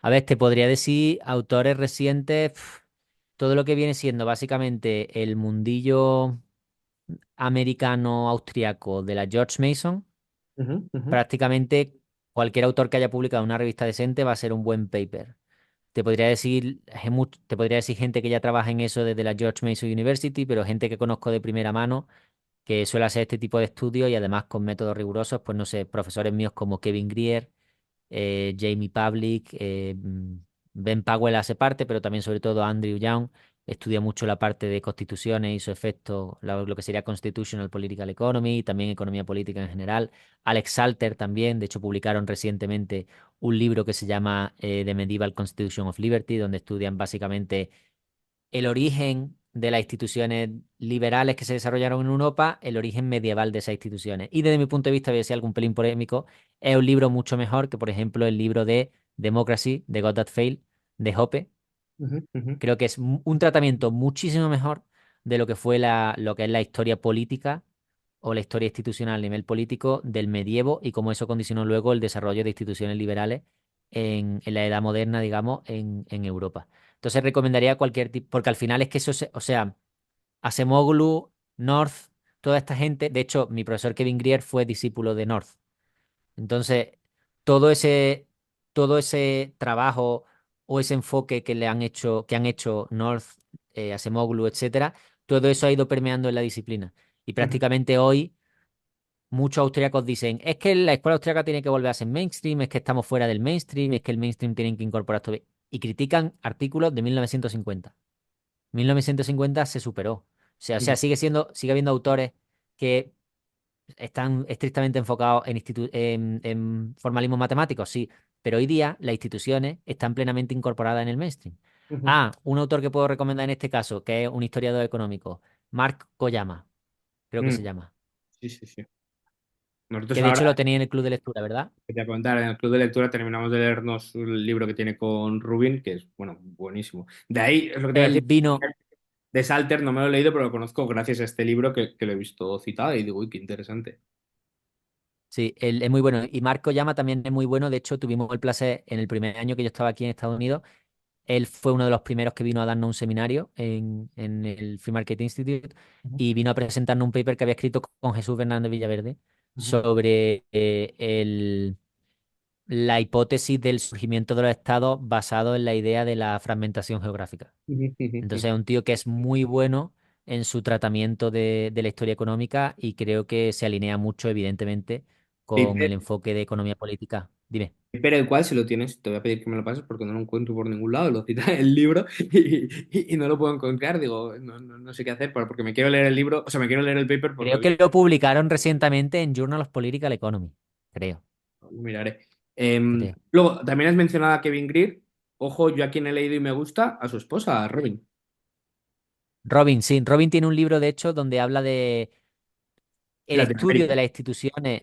A ver, te podría decir autores recientes, todo lo que viene siendo básicamente el mundillo americano-austriaco de la George Mason. Ujú, ujú, Prácticamente cualquier autor que haya publicado una revista decente va a ser un buen paper. Te podría decir gente que ya trabaja en eso desde la George Mason University, pero gente que conozco de primera mano que suele hacer este tipo de estudios y además con métodos rigurosos, pues no sé, profesores míos como Kevin Grier, Jamie Pavlik, Ben Powell hace parte, pero también sobre todo Andrew Young estudia mucho la parte de constituciones y su efecto, lo que sería Constitutional Political Economy, y también economía política en general. Alex Salter también, de hecho publicaron recientemente un libro que se llama The Medieval Constitution of Liberty, donde estudian básicamente el origen de las instituciones liberales que se desarrollaron en Europa, el origen medieval de esas instituciones. Y desde mi punto de vista, voy a decir algún pelín polémico, es un libro mucho mejor que, por ejemplo, el libro de Democracy, de God That Failed, de Hoppe. ujú, ujú, Creo que es un tratamiento muchísimo mejor de lo que fue lo que es la historia política o la historia institucional a nivel político del medievo y cómo eso condicionó luego el desarrollo de instituciones liberales en la edad moderna, digamos, en Europa. Entonces recomendaría cualquier tipo, porque al final es que eso, o sea, Acemoglu, North, toda esta gente, de hecho, mi profesor Kevin Grier fue discípulo de North. Entonces, todo ese, todo ese trabajo o ese enfoque que han hecho North, Acemoglu, etcétera, todo eso ha ido permeando en la disciplina. Y ujú, prácticamente hoy muchos austríacos dicen, es que la escuela austríaca tiene que volver a ser mainstream, es que estamos fuera del mainstream, es que el mainstream tienen que incorporar esto. Y critican artículos de 1950. 1950 se superó. O sea, ujú, sigue habiendo autores que están estrictamente enfocados en formalismo matemático, sí, pero hoy día las instituciones están plenamente incorporadas en el mainstream. ujú. Ah, un autor que puedo recomendar en este caso, que es un historiador económico, Mark Koyama, creo que Mm, se llama, sí, sí, sí. Nosotros que de ahora, hecho lo tenía en el club de lectura, ¿verdad? te voy a contar, en el club de lectura terminamos de leernos un libro que tiene con Rubin, que es, bueno, buenísimo. De ahí, es lo que te voy a Él decir, vino, de Salter no me lo he leído, pero lo conozco gracias a este libro que lo he visto citado y digo, uy, qué interesante. sí, él es muy bueno. Y Mark Koyama también es muy bueno. De hecho, tuvimos el placer en el primer año que yo estaba aquí en Estados Unidos. Él fue uno de los primeros que vino a darnos un seminario en el Free Market Institute Ujú, y vino a presentarnos un paper que había escrito con Jesús Fernández Villaverde ujú, sobre la hipótesis del surgimiento de los estados basado en la idea de la fragmentación geográfica. ujú, ujú, ujú. Entonces es un tío que es muy bueno en su tratamiento de la historia económica y creo que se alinea mucho, evidentemente, con Paper, el enfoque de economía política. Dime. paper el cual, si lo tienes, te voy a pedir que me lo pases porque no lo encuentro por ningún lado, lo cita en el libro y no lo puedo encontrar. Digo, no sé qué hacer, porque me quiero leer el libro, o sea, me quiero leer el paper por Creo lo que lo publicaron recientemente en Journal of Political Economy. Creo, lo miraré. creo. Luego, también has mencionado a Kevin Greer. Ojo, yo a quien he leído y me gusta, a su esposa, a Robin, Robin, sí. Robin tiene un libro, de hecho, donde habla de en el estudio Latinoamérica. de las instituciones.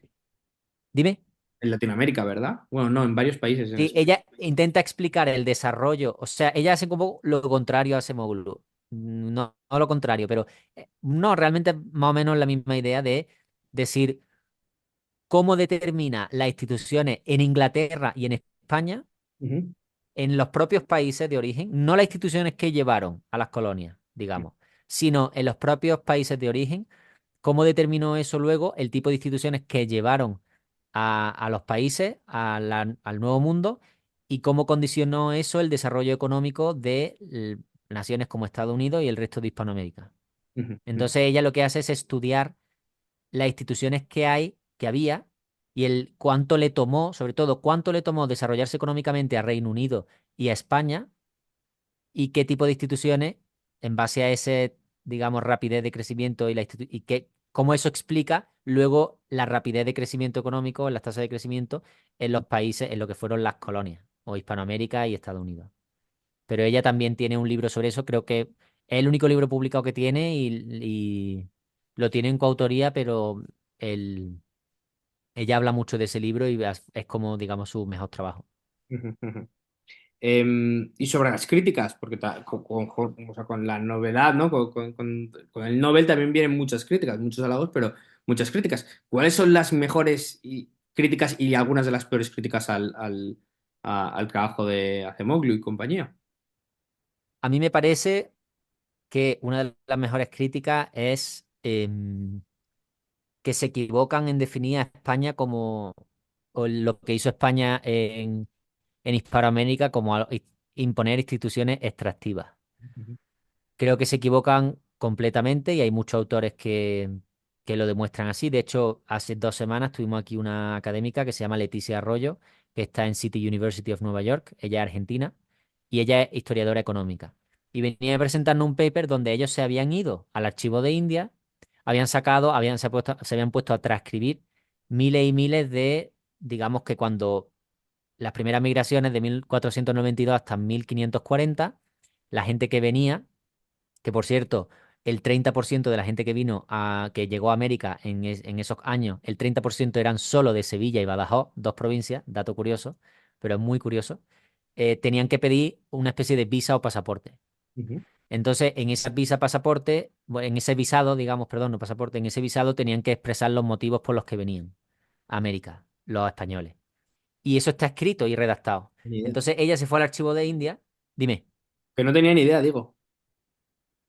Dime. En Latinoamérica, ¿verdad? Bueno, no, en varios países. Sí, ella intenta explicar el desarrollo, o sea, ella hace como lo contrario a Acemoglu. No, no lo contrario, pero no, realmente más o menos la misma idea de decir cómo determina las instituciones en Inglaterra y en España, Ujú, en los propios países de origen, no las instituciones que llevaron a las colonias, digamos, sino en los propios países de origen, cómo determinó eso luego el tipo de instituciones que llevaron a los países, al nuevo mundo, y cómo condicionó eso el desarrollo económico de naciones como Estados Unidos y el resto de Hispanoamérica. ujú, ujú, Entonces ella lo que hace es estudiar las instituciones que había, y el cuánto le tomó, sobre todo, cuánto le tomó desarrollarse económicamente a Reino Unido y a España, y qué tipo de instituciones, en base a ese, digamos, rapidez de crecimiento y cómo eso explica luego la rapidez de crecimiento económico, las tasas de crecimiento en los países, en lo que fueron las colonias, o Hispanoamérica y Estados Unidos. Pero ella también tiene un libro sobre eso, creo que es el único libro publicado que tiene y lo tiene en coautoría, pero el, ella habla mucho de ese libro y es como, digamos, su mejor trabajo. ujú, ujú. Y sobre las críticas, porque o sea, con la novedad, ¿no? Con el Nobel también vienen muchas críticas, muchos halagos, pero muchas críticas. ¿Cuáles son las mejores críticas y algunas de las peores críticas al trabajo de Acemoglu y compañía? A mí me parece que una de las mejores críticas es que se equivocan en definir a España como o lo que hizo España en Hispanoamérica como imponer instituciones extractivas. Ujú, Creo que se equivocan completamente y hay muchos autores que lo demuestran así. De hecho, hace 2 semanas tuvimos aquí una académica que se llama Leticia Arroyo, que está en City University of Nueva York. Ella es argentina y ella es historiadora económica. Y venía presentando un paper donde ellos se habían ido al archivo de India, habían sacado, se habían puesto a transcribir miles y miles de, digamos que cuando las primeras migraciones de 1492 hasta 1540, la gente que venía, que por cierto, el 30% de la gente que llegó a América en esos años, el 30% eran solo de Sevilla y Badajoz, dos provincias, dato curioso, pero es muy curioso, tenían que pedir una especie de visa o pasaporte. ujú, Entonces, en esa visa pasaporte, en ese visado, digamos, perdón, no pasaporte, en ese visado tenían que expresar los motivos por los que venían a América, los españoles. Y eso está escrito y redactado. ni idea. Entonces, ella se fue al archivo de India, dime. Que no tenía ni idea, digo.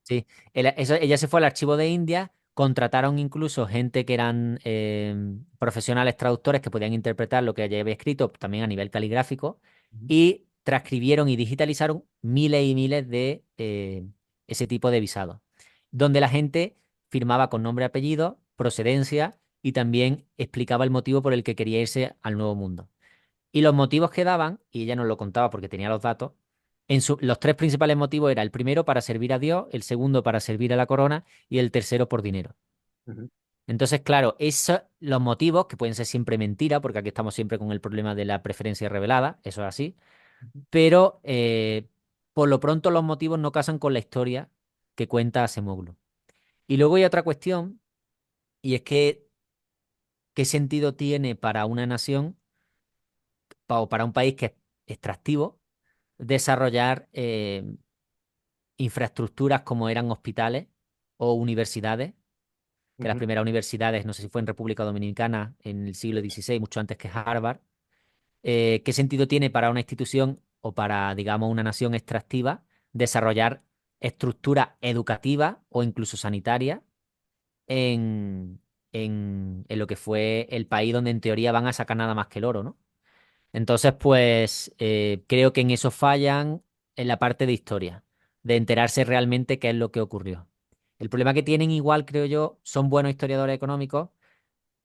Sí, ella se fue al archivo de India, contrataron incluso gente que eran profesionales traductores que podían interpretar lo que ella había escrito, también a nivel caligráfico, Ujú, y transcribieron y digitalizaron miles y miles de ese tipo de visados, donde la gente firmaba con nombre, apellido, procedencia y también explicaba el motivo por el que quería irse al Nuevo Mundo. Y los motivos que daban, y ella nos lo contaba porque tenía los datos, los tres principales motivos era el primero para servir a Dios, el segundo para servir a la corona y el tercero por dinero. ujú, Entonces, claro, los motivos, que pueden ser siempre mentira, porque aquí estamos siempre con el problema de la preferencia revelada, eso es así, ujú. pero por lo pronto los motivos no casan con la historia que cuenta Acemoglu. Y luego hay otra cuestión, y es que, ¿qué sentido tiene para una nación o para un país que es extractivo desarrollar infraestructuras como eran hospitales o universidades, que las Ujú. primeras universidades, no sé si fue en República Dominicana en el siglo XVI, mucho antes que Harvard? ¿Qué sentido tiene para una institución o para, digamos, una nación extractiva desarrollar estructuras educativas o incluso sanitarias en, en lo que fue el país donde en teoría van a sacar nada más que el oro, ¿no? Entonces, pues creo que en eso fallan en la parte de historia, de enterarse realmente qué es lo que ocurrió. El problema que tienen igual, creo yo, son buenos historiadores económicos,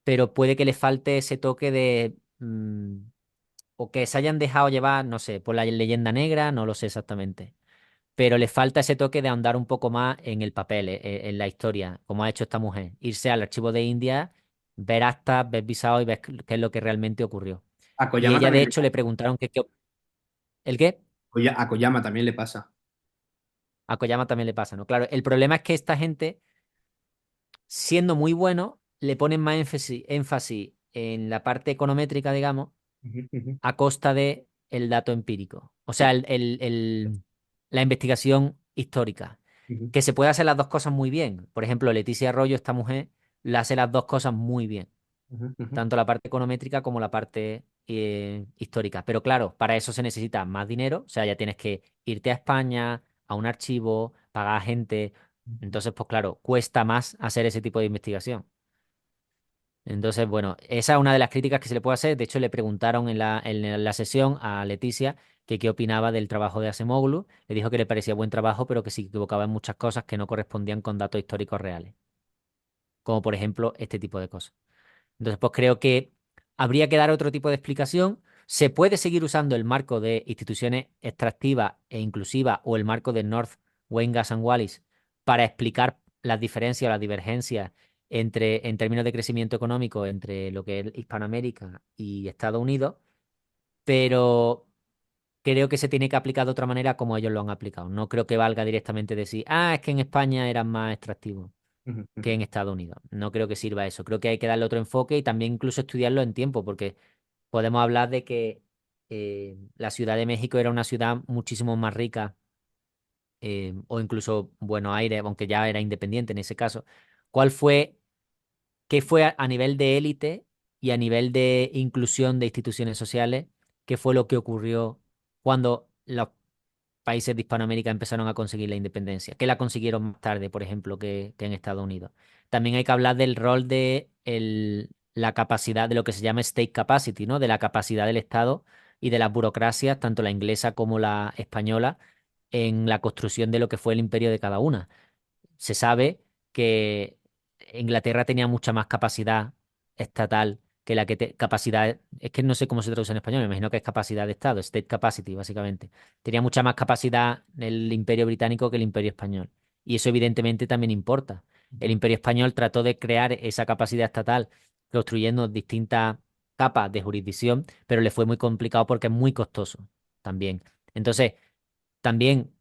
pero puede que les falte ese toque de o que se hayan dejado llevar, no sé, por la leyenda negra, no lo sé exactamente. Pero les falta ese toque de ahondar un poco más en el papel, en la historia, como ha hecho esta mujer. Irse al archivo de India, ver actas, ver visados y ver qué es lo que realmente ocurrió. A Y Koyama ella, de también le hecho, le preguntaron ¿el qué? A Koyama también le pasa. A Koyama también le pasa, ¿no? Claro, el problema es que esta gente, siendo muy bueno, le ponen más énfasis en la parte econométrica, digamos, Ujú, ujú, a costa de el dato empírico. O sea, la investigación histórica. ujú, Que se puede hacer las dos cosas muy bien. Por ejemplo, Leticia Arroyo, esta mujer, la hace las dos cosas muy bien. ujú, ujú. Tanto la parte econométrica como la parte histórica. Pero claro, para eso se necesita más dinero, o sea, ya tienes que irte a España, a un archivo, pagar a gente. Entonces, pues claro, cuesta más hacer ese tipo de investigación. Entonces, bueno, esa es una de las críticas que se le puede hacer. De hecho, le preguntaron en la sesión a Leticia que qué opinaba del trabajo de Acemoglu. Le dijo que le parecía buen trabajo, pero que se equivocaba en muchas cosas que no correspondían con datos históricos reales, como por ejemplo este tipo de cosas. Entonces, pues creo que habría que dar otro tipo de explicación. Se puede seguir usando el marco de instituciones extractivas e inclusivas o el marco de North Wayne Gas and Wallis para explicar las diferencias o las divergencias en términos de crecimiento económico entre lo que es Hispanoamérica y Estados Unidos, pero creo que se tiene que aplicar de otra manera como ellos lo han aplicado. No creo que valga directamente decir, es que en España eran más extractivos Ujú, que ujú. en Estados Unidos. No creo que sirva eso. Creo que hay que darle otro enfoque y también incluso estudiarlo en tiempo, porque podemos hablar de que la Ciudad de México era una ciudad muchísimo más rica, o incluso Buenos Aires, aunque ya era independiente en ese caso. ¿Cuál fue, qué fue a nivel de élite y a nivel de inclusión de instituciones sociales? ¿Qué fue lo que ocurrió cuando los países de Hispanoamérica empezaron a conseguir la independencia, que la consiguieron más tarde, por ejemplo, que en Estados Unidos? También hay que hablar del rol de la capacidad de lo que se llama state capacity, ¿no? De la capacidad del Estado y de las burocracias, tanto la inglesa como la española, en la construcción de lo que fue el imperio de cada una. Se sabe que Inglaterra tenía mucha más capacidad estatal que la que capacidad, es que no sé cómo se traduce en español, me imagino que es capacidad de Estado, state capacity, básicamente. Tenía mucha más capacidad el Imperio Británico que el Imperio Español. Y eso evidentemente también importa. El Imperio Español trató de crear esa capacidad estatal construyendo distintas capas de jurisdicción, pero le fue muy complicado porque es muy costoso también. Entonces, también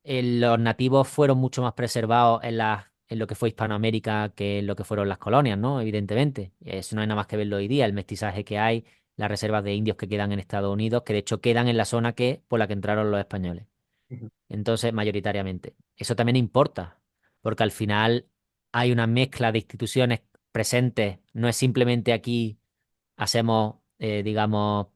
los nativos fueron mucho más preservados en lo que fue Hispanoamérica que en lo que fueron las colonias, ¿no? Evidentemente. Eso no hay nada más que verlo hoy día, el mestizaje que hay, las reservas de indios que quedan en Estados Unidos, que de hecho quedan en la zona por la que entraron los españoles. Ujú, Entonces, mayoritariamente. Eso también importa, porque al final hay una mezcla de instituciones presentes. No es simplemente aquí hacemos, digamos,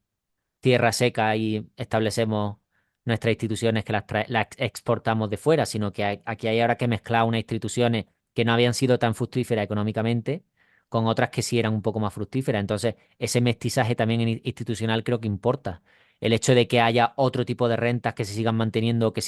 tierra seca y establecemos nuestras instituciones que las exportamos de fuera, sino que aquí hay ahora que mezclar unas instituciones que no habían sido tan fructíferas económicamente con otras que sí eran un poco más fructíferas. Entonces, ese mestizaje también institucional creo que importa. El hecho de que haya otro tipo de rentas que se sigan manteniendo o que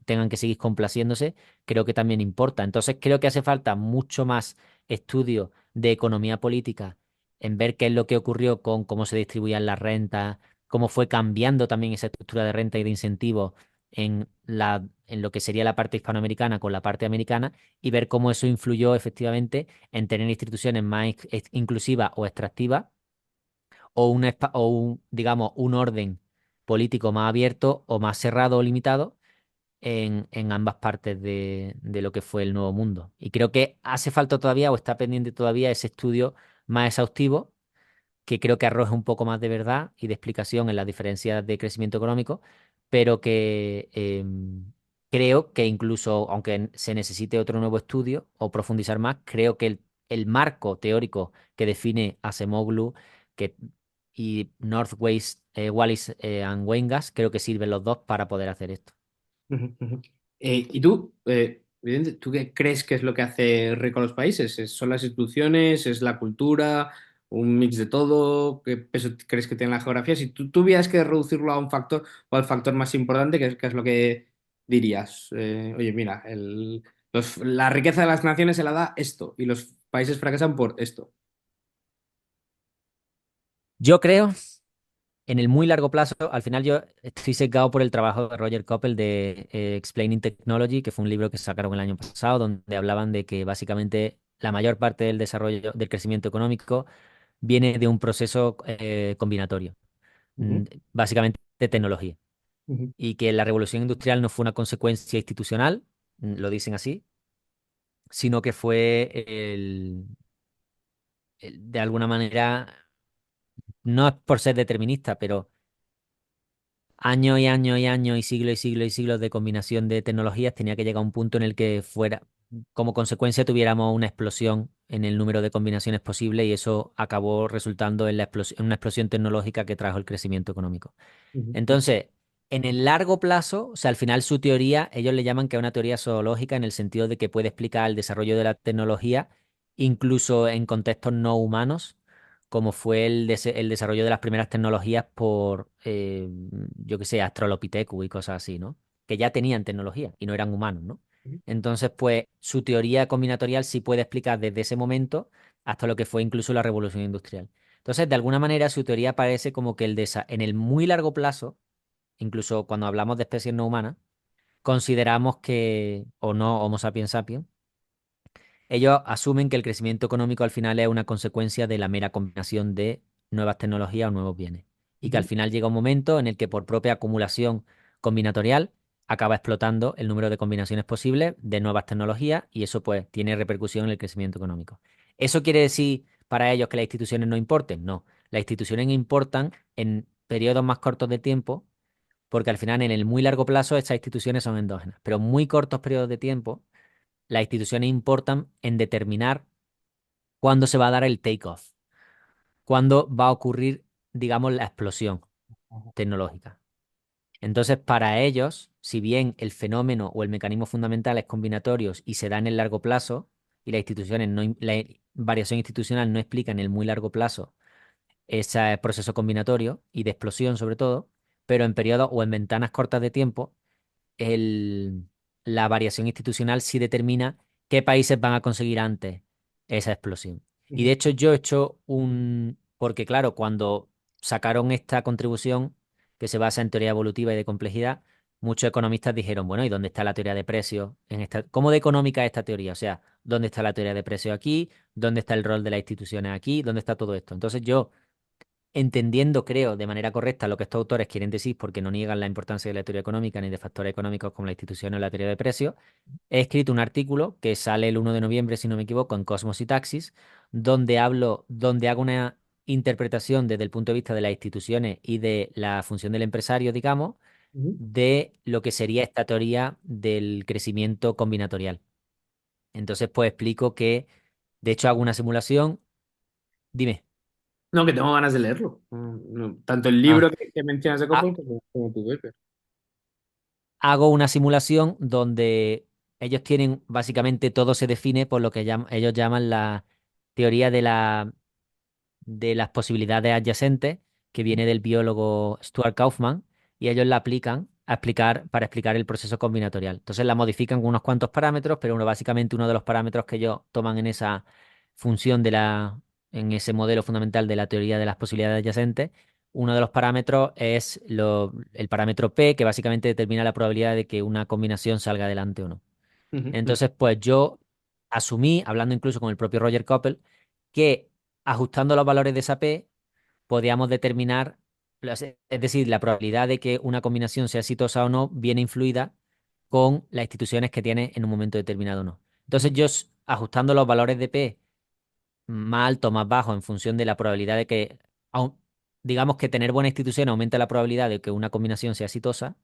tengan que seguir complaciéndose, creo que también importa. Entonces, creo que hace falta mucho más estudio de economía política en ver qué es lo que ocurrió con cómo se distribuían las rentas, cómo fue cambiando también esa estructura de renta y de incentivos en lo que sería la parte hispanoamericana con la parte americana, y ver cómo eso influyó efectivamente en tener instituciones más inclusivas o extractivas, digamos, un orden político más abierto o más cerrado o limitado en ambas partes de lo que fue el Nuevo Mundo. Y creo que hace falta todavía o está pendiente todavía ese estudio más exhaustivo, que creo que arroja un poco más de verdad y de explicación en las diferencias de crecimiento económico, pero que creo que incluso, aunque se necesite otro nuevo estudio o profundizar más, creo que el marco teórico que define Acemoglu que, y Northwest, Wallis and Weingast, creo que sirven los dos para poder hacer esto. ujú, ujú. ¿Y tú, tú qué crees que es lo que hace rico a los países? ¿Son las instituciones? ¿Es la cultura? ¿Un mix de todo? ¿Qué peso crees que tiene la geografía? Si tú tuvieras que reducirlo a un factor o al factor más importante, qué es lo que dirías? Oye, mira, la riqueza de las naciones se la da esto y los países fracasan por esto. Yo creo, en el muy largo plazo, al final yo estoy sesgado por el trabajo de Roger Coppel de Explaining Technology, que fue un libro que sacaron el año pasado, donde hablaban de que básicamente la mayor parte del desarrollo, del crecimiento económico, viene de un proceso combinatorio, Ujú, básicamente de tecnología, ujú, y que la revolución industrial no fue una consecuencia institucional, lo dicen así, sino que fue de alguna manera, no es por ser determinista, pero años y años y años y siglos y siglos y siglos de combinación de tecnologías, tenía que llegar a un punto en el que fuera, como consecuencia, tuviéramos una explosión en el número de combinaciones posibles, y eso acabó resultando en en una explosión tecnológica que trajo el crecimiento económico. ujú, Entonces, en el largo plazo, o sea, al final su teoría, ellos le llaman que es una teoría zoológica en el sentido de que puede explicar el desarrollo de la tecnología incluso en contextos no humanos, como fue el desarrollo de las primeras tecnologías por, yo qué sé, Australopithecus y cosas así, ¿no? Que ya tenían tecnología y no eran humanos, ¿no? ujú, Entonces, pues su teoría combinatorial sí puede explicar desde ese momento hasta lo que fue incluso la revolución industrial. Entonces, de alguna manera, su teoría parece como que en el muy largo plazo, incluso cuando hablamos de especies no humanas, consideramos que, o no Homo sapiens sapiens, ellos asumen que el crecimiento económico al final es una consecuencia de la mera combinación de nuevas tecnologías o nuevos bienes. Y que al ujú, final llega un momento en el que por propia acumulación combinatorial acaba explotando el número de combinaciones posibles de nuevas tecnologías, y eso pues tiene repercusión en el crecimiento económico. ¿Eso quiere decir para ellos que las instituciones no importen? No, las instituciones importan periodos más cortos de tiempo, porque al final en el muy largo plazo estas instituciones son endógenas, pero muy cortos periodos de tiempo, las instituciones importan en determinar cuándo se va a dar el take-off, cuándo va a ocurrir, digamos, la explosión tecnológica. Entonces, para ellos, si bien el fenómeno o el mecanismo fundamental es combinatorios y se da en el largo plazo, y las instituciones no, la variación institucional no explica en el muy largo plazo ese proceso combinatorio y de explosión sobre todo, pero en periodos o en ventanas cortas de tiempo, el, la variación institucional sí determina qué países van a conseguir antes esa explosión. Y de hecho yo he hecho porque claro, cuando sacaron esta contribución que se basa en teoría evolutiva y de complejidad, muchos economistas dijeron, bueno, ¿y dónde está la teoría de precios en esta, cómo de económica es esta teoría? O sea, ¿dónde está la teoría de precios aquí? ¿Dónde está el rol de las instituciones aquí? ¿Dónde está todo esto? Entonces yo entendiendo, creo, de manera correcta lo que estos autores quieren decir, porque no niegan la importancia de la teoría económica ni de factores económicos como la institución o la teoría de precios, he escrito un artículo que sale el 1 de noviembre, si no me equivoco, en Cosmos y Taxis, donde hago una interpretación desde el punto de vista de las instituciones y de la función del empresario, digamos, Ujú. de lo que sería esta teoría del crecimiento combinatorial. Entonces, pues explico que, de hecho, hago una simulación. Dime. No, que tengo ganas de leerlo. Tanto el Ah, libro que mencionas de ah, Coppel como tu paper. hago una simulación donde ellos tienen, básicamente todo se define por lo que ellos llaman la teoría de las posibilidades adyacentes, que viene del biólogo Stuart Kaufman, y ellos la aplican para explicar el proceso combinatorial. Entonces la modifican con unos cuantos parámetros, pero básicamente uno de los parámetros que ellos toman en esa función en ese modelo fundamental de la teoría de las posibilidades adyacentes, uno de los parámetros es el parámetro P, que básicamente determina la probabilidad de que una combinación salga adelante o no. Ujú, ujú, Entonces, pues yo asumí, hablando incluso con el propio Roger Coppel, que ajustando los valores de esa P, podíamos determinar, es decir, la probabilidad de que una combinación sea exitosa o no, viene influida con las instituciones que tiene en un momento determinado o no. ujú, Entonces, ajustando los valores de P más alto, más bajo, en función de la probabilidad de que, digamos que tener buena institución aumenta la probabilidad de que una combinación sea exitosa.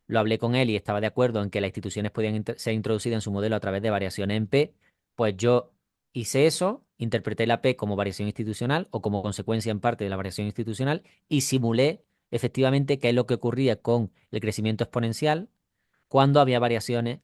Lo hablé con él y estaba de acuerdo en que las instituciones podían ser introducidas en su modelo a través de variaciones en P. Pues yo hice eso, interpreté la P como variación institucional o como consecuencia en parte de la variación institucional y simulé efectivamente qué es lo que ocurría con el crecimiento exponencial cuando había variaciones,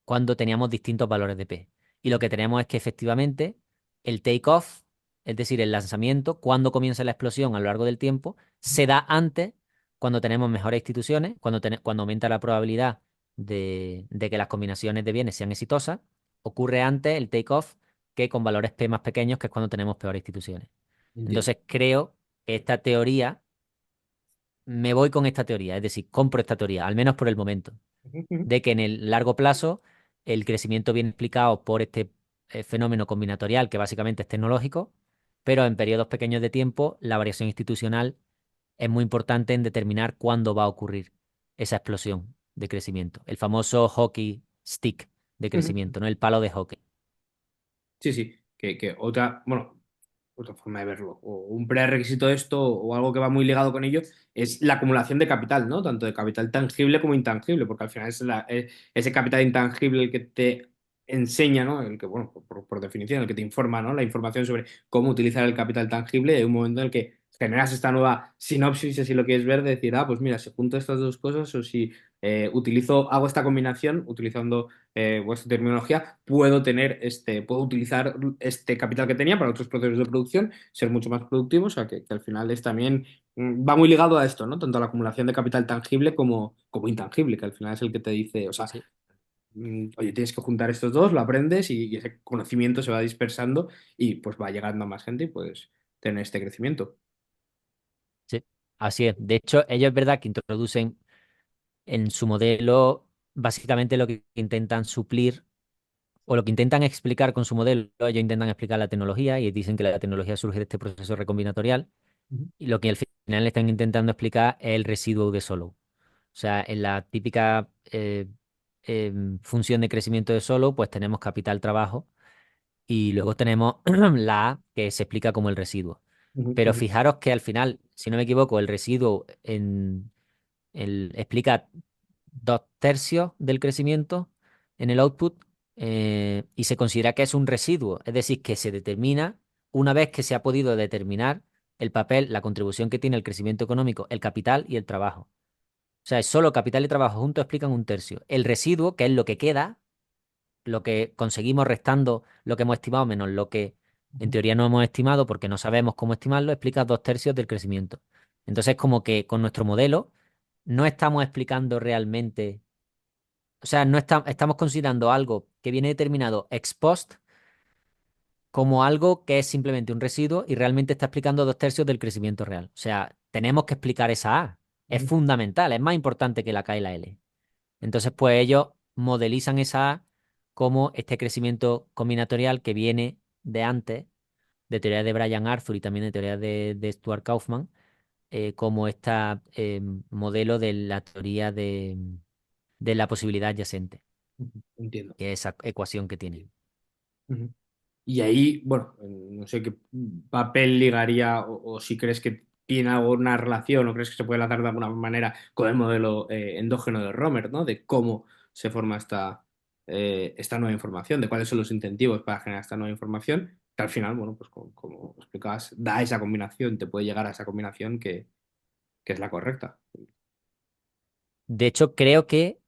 cuando teníamos distintos valores de P. Y lo que tenemos es que efectivamente el take-off, es decir, el lanzamiento, cuando comienza la explosión a lo largo del tiempo, se da antes cuando tenemos mejores instituciones, cuando aumenta la probabilidad de que las combinaciones de bienes sean exitosas, ocurre antes el take-off que con valores P más pequeños, que es cuando tenemos peores instituciones. entiendo. Entonces creo que esta teoría, me voy con esta teoría, es decir, compro esta teoría, al menos por el momento Ujú, ujú. de que en el largo plazo el crecimiento viene explicado por este fenómeno combinatorial que básicamente es tecnológico, pero en periodos pequeños de tiempo la variación institucional es muy importante en determinar cuándo va a ocurrir esa explosión de crecimiento. El famoso hockey stick de Ujú. crecimiento, ¿no? El palo de hockey. Sí, sí, que otra, bueno, otra forma de verlo, o un prerequisito de esto, o algo que va muy ligado con ello, es la acumulación de capital, ¿no? Tanto de capital tangible como intangible, porque al final es ese capital intangible el que te enseña, ¿no? El que, bueno, por definición, el que te informa, ¿no? La información sobre cómo utilizar el capital tangible en un momento en el que generas esta nueva sinopsis, si así lo quieres ver, de decir, ah, pues mira, si junto estas dos cosas, o si hago esta combinación utilizando vuestra terminología, puedo utilizar este capital que tenía para otros procesos de producción, ser mucho más productivo, o sea que al final es también, va muy ligado a esto, ¿no? Tanto a la acumulación de capital tangible como intangible, que al final es el que te dice, o sea, Sí, oye, tienes que juntar estos dos, lo aprendes y ese conocimiento se va dispersando y pues va llegando a más gente y puedes tener este crecimiento. sí, así es. De hecho, ellos es verdad que introducen en su modelo básicamente lo que intentan suplir o lo que intentan explicar con su modelo, ellos intentan explicar la tecnología y dicen que la tecnología surge de este proceso recombinatorial Ujú, y lo que al final están intentando explicar es el residuo de Solow. O sea, en la típica función de crecimiento de Solow, pues tenemos capital trabajo y luego tenemos la A, que se explica como el residuo. Ujú, Pero ujú, fijaros que al final, si no me equivoco, el residuo explica 2/3 del crecimiento en el output, y se considera que es un residuo, es decir, que se determina una vez que se ha podido determinar el papel, la contribución que tiene el crecimiento económico, el capital y el trabajo. O sea, es solo capital y trabajo juntos explican 1/3. El residuo, que es lo que queda, lo que conseguimos restando lo que hemos estimado menos lo que en ujú, teoría no hemos estimado porque no sabemos cómo estimarlo, explica 2/3 del crecimiento. Entonces, como que con nuestro modelo no estamos explicando realmente, o sea, no estamos considerando algo que viene determinado ex post como algo que es simplemente un residuo y realmente está explicando 2/3 del crecimiento real. O sea, tenemos que explicar esa A. Es ujú, fundamental, es más importante que la K y la L. Entonces, pues ellos modelizan esa A como este crecimiento combinatorial que viene de antes, de teoría de Brian Arthur y también de teoría de Stuart Kaufman, como este modelo de la teoría de la posibilidad adyacente, ujú. Entiendo. que es esa ecuación que tiene. Ujú. Y ahí, bueno, no sé qué papel ligaría o si crees que tiene alguna relación o crees que se puede enlazar de alguna manera con el modelo endógeno de Romer, ¿no? De cómo se forma esta nueva información, de cuáles son los incentivos para generar esta nueva información, que al final, bueno, pues como explicabas, da esa combinación, te puede llegar a esa combinación que es la correcta. De hecho, creo que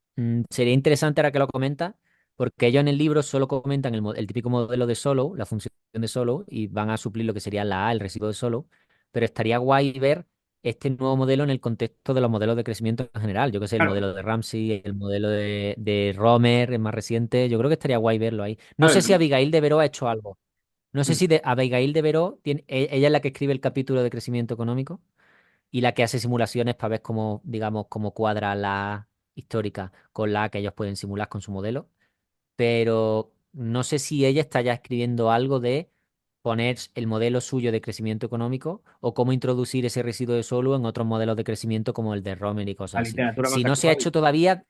sería interesante ahora que lo comenta, porque ellos en el libro solo comentan el típico modelo de Solow, la función de Solow, y van a suplir lo que sería la A, el residuo de Solow, pero estaría guay ver este nuevo modelo en el contexto de los modelos de crecimiento en general. Yo que sé, el Claro, modelo de Ramsey, el modelo de Romer, el más reciente, yo creo que estaría guay verlo ahí. No sé claro, si Abigail de Veró ha hecho algo. No sé mm, si Abigail de Veró, ella es la que escribe el capítulo de crecimiento económico y la que hace simulaciones para ver cómo, digamos, cómo cuadra la histórica con la que ellos pueden simular con su modelo. Pero no sé si ella está ya escribiendo algo de poner el modelo suyo de crecimiento económico o cómo introducir ese residuo de solo en otros modelos de crecimiento como el de Romer y la cosas así. literatura más Si no se ha actual. hecho todavía,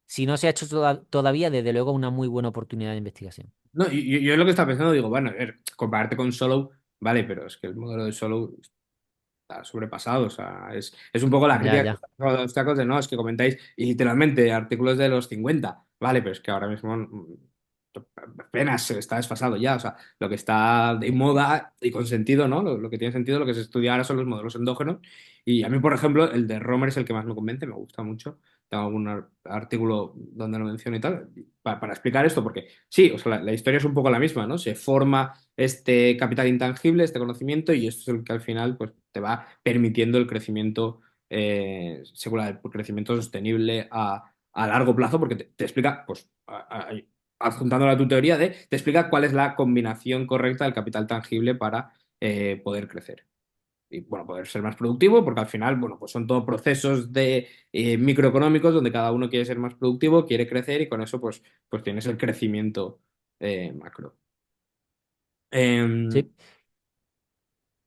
si no se ha hecho todavía, desde luego una muy buena oportunidad de investigación. No, yo lo que estaba pensando, digo, bueno, a ver, compararte con Solo, vale, pero es que el modelo de Solo está sobrepasado, o sea, es un poco la Ya, crítica que ya. os hago a los tacos de no, es que comentáis y literalmente artículos de los 50 vale, pero es que ahora mismo apenas está desfasado ya, o sea, lo que está de moda y con sentido, ¿no? Lo que tiene sentido, lo que se estudia ahora son los modelos endógenos y a mí, por ejemplo, el de Romer es el que más me convence, me gusta mucho, tengo algún artículo donde lo menciono y tal, para explicar esto, porque sí, o sea, la historia es un poco la misma, ¿no? Se forma este capital intangible, este conocimiento, y esto es el que al final pues, te va permitiendo el crecimiento secular, el crecimiento sostenible a largo plazo, porque te explica, pues, adjuntándolo a tu teoría, te explica cuál es la combinación correcta del capital tangible para poder crecer. Y bueno, poder ser más productivo, porque al final, bueno, pues son todos procesos microeconómicos donde cada uno quiere ser más productivo, quiere crecer y con eso pues tienes el crecimiento macro. Em, Sí.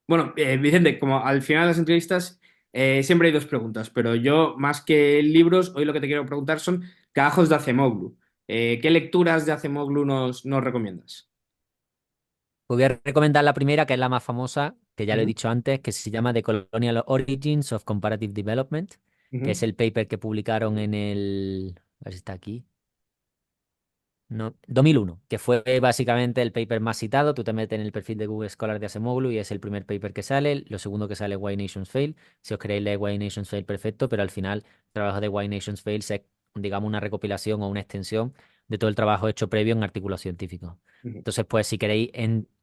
Bueno, Vicente, como al final de las entrevistas siempre hay dos preguntas, pero yo más que libros, hoy lo que te quiero preguntar son cagajos de Acemoglu. ¿Qué lecturas de Acemoglu nos recomiendas? Pues voy a recomendar la primera, que es la más famosa, que ya lo he Ujú, dicho antes, que se llama The Colonial Origins of Comparative Development, que es ujú, el paper que publicaron en el... A ver si está aquí. No, 2001, que fue básicamente el paper más citado. Tú te metes en el perfil de Google Scholar de Acemoglu y es el primer paper que sale. Lo segundo que sale es Why Nations Fail. Si os queréis leer Why Nations Fail, perfecto, pero al final el trabajo de Why Nations Fail es, digamos, una recopilación o una extensión de todo el trabajo hecho previo en artículos científicos. ujú, Entonces, pues si queréis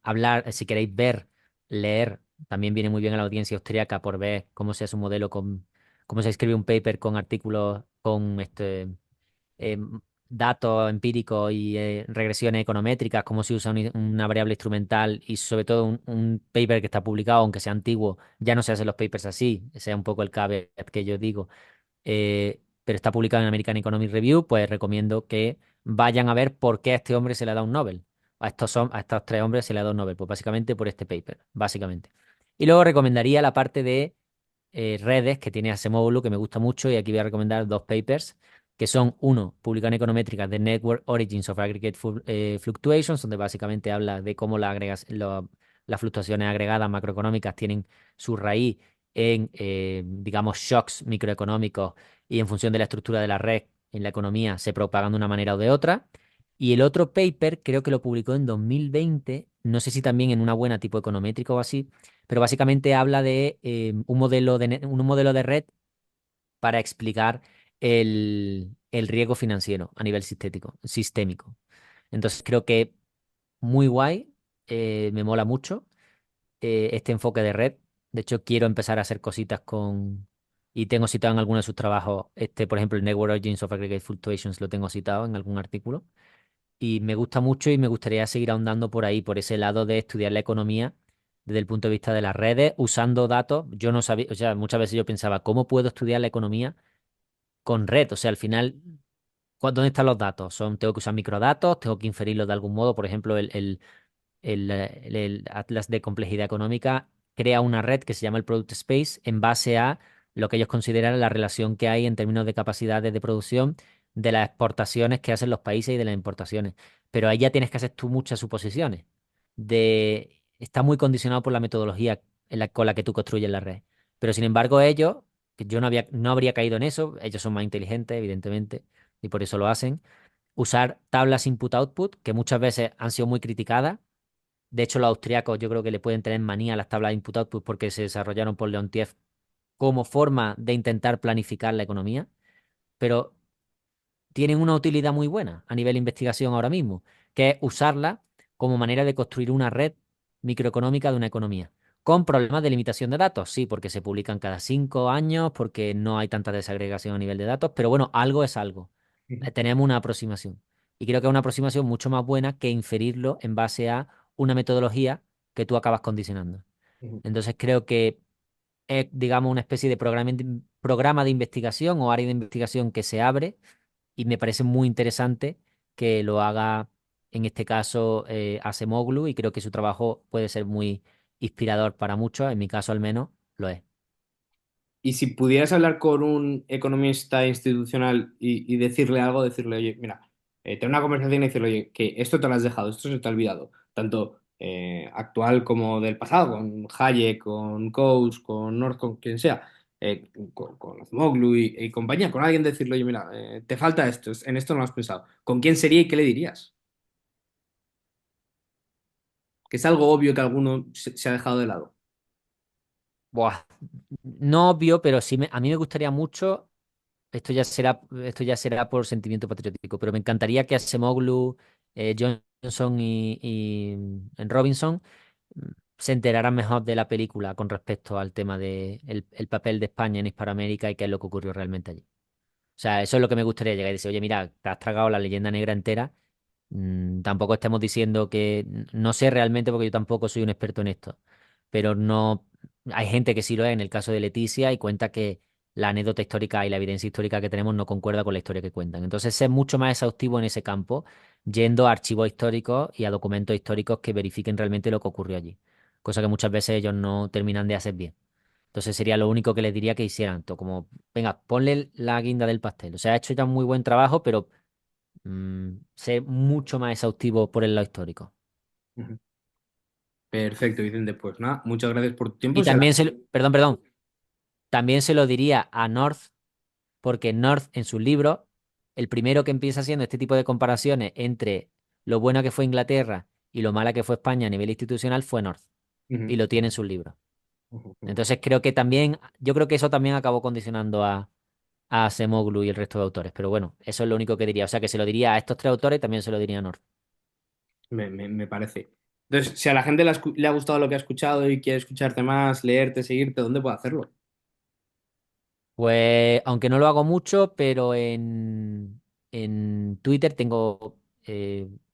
hablar, si queréis ver, leer, también viene muy bien a la audiencia austríaca por ver cómo se hace un modelo con, cómo se escribe un paper con artículos, con eh, datos empíricos y regresiones econométricas, cómo se usa una variable instrumental y sobre todo un paper que está publicado, aunque sea antiguo, ya no se hacen los papers así, ese es un poco el caveat que yo digo, pero está publicado en American Economic Review, pues recomiendo que vayan a ver por qué a este hombre se le ha dado un Nobel. A estos tres hombres se le ha dado un Nobel, pues básicamente por este paper, básicamente. Y luego recomendaría la parte de redes que tiene Acemoglu, que me gusta mucho, y aquí voy a recomendar dos papers, que son uno, publicado en Econométrica, The Network Origins of Aggregate Fluctuations, donde básicamente habla de cómo las fluctuaciones agregadas macroeconómicas tienen su raíz en, digamos, shocks microeconómicos y en función de la estructura de la red en la economía se propagan de una manera o de otra. Y el otro paper creo que lo publicó en 2020, no sé si también en una buena tipo econométrico o así, pero básicamente habla de un modelo de red para explicar el riesgo financiero a nivel sistémico. Entonces creo que muy guay, me mola mucho este enfoque de red. De hecho, quiero empezar a hacer cositas y tengo citado en algunos de sus trabajos, por ejemplo, el Network Origins of Aggregate Fluctuations lo tengo citado en algún artículo. Y me gusta mucho y me gustaría seguir ahondando por ahí, por ese lado de estudiar la economía desde el punto de vista de las redes, usando datos. Yo no sabía, o sea, muchas veces yo pensaba, ¿cómo puedo estudiar la economía con red? O sea, al final, ¿dónde están los datos? Tengo que usar microdatos, tengo que inferirlos de algún modo. Por ejemplo, el Atlas de Complejidad Económica crea una red que se llama el Product Space en base a lo que ellos consideran la relación que hay en términos de capacidades de producción de las exportaciones que hacen los países y de las importaciones. Pero ahí ya tienes que hacer tú muchas suposiciones. Está muy condicionado por la metodología con la que tú construyes la red. Pero sin embargo, ellos, que yo no habría caído en eso, ellos son más inteligentes, evidentemente, y por eso lo hacen. Usar tablas input-output, que muchas veces han sido muy criticadas. De hecho, los austriacos yo creo que le pueden tener manía a las tablas de input-output porque se desarrollaron por Leontief como forma de intentar planificar la economía, pero tienen una utilidad muy buena a nivel de investigación ahora mismo, que es usarla como manera de construir una red microeconómica de una economía. Con problemas de limitación de datos, sí, porque se publican cada 5 años, porque no hay tanta desagregación a nivel de datos, pero bueno, algo es algo. Ujú, Tenemos una aproximación. Y creo que es una aproximación mucho más buena que inferirlo en base a una metodología que tú acabas condicionando. ujú, Entonces creo que es, digamos, una especie de programa de investigación o área de investigación que se abre y me parece muy interesante que lo haga, en este caso, Acemoglu, y creo que su trabajo puede ser muy inspirador para muchos, en mi caso al menos lo es. y si pudieras hablar con un economista institucional y decirle algo, decirle, oye, mira, tener una conversación y decirle, oye, que esto te lo has dejado, esto se te ha olvidado, tanto actual como del pasado, con Hayek, con Coase, con North, con quien sea, con Acemoglu y compañía, con alguien decirle, oye, mira, te falta esto, en esto no lo has pensado. ¿Con quién sería y qué le dirías? Que es algo obvio que alguno se ha dejado de lado. Buah, no obvio, pero a mí me gustaría mucho. Esto ya será por sentimiento patriótico, pero me encantaría que Acemoglu, Johnson y Robinson mm, se enteraran mejor de la película con respecto al tema de el papel de España en Hispanoamérica y qué es lo que ocurrió realmente allí. O sea, eso es lo que me gustaría llegar y decir, oye, mira, te has tragado la leyenda negra entera. Tampoco estemos diciendo que no sé realmente porque yo tampoco soy un experto en esto, pero no hay gente que sí lo es en el caso de Leticia y cuenta que la anécdota histórica y la evidencia histórica que tenemos no concuerda con la historia que cuentan. Entonces, ser mucho más exhaustivo en ese campo, yendo a archivos históricos y a documentos históricos que verifiquen realmente lo que ocurrió allí, cosa que muchas veces ellos no terminan de hacer bien. Entonces sería lo único que les diría que hicieran, como, venga, ponle la guinda del pastel. O sea, ha hecho ya un muy buen trabajo, pero sé mucho más exhaustivo por el lado histórico. Ujú. Perfecto, Vicente. Pues nada, muchas gracias por tu tiempo. Y también perdón, también se lo diría a North, porque North en sus libros, el primero que empieza haciendo este tipo de comparaciones entre lo buena que fue Inglaterra y lo mala que fue España a nivel institucional fue North, y Ujú, lo tiene en sus libros. ujú, ujú, Entonces creo que también, yo creo que eso también acabó condicionando a Acemoglu y el resto de autores. Pero bueno, eso es lo único que diría. O sea que se lo diría a estos tres autores y también se lo diría a North. me parece. Entonces, si a la gente le ha gustado lo que ha escuchado y quiere escucharte más, leerte, seguirte, ¿dónde puede hacerlo? Pues, aunque no lo hago mucho, pero en Twitter tengo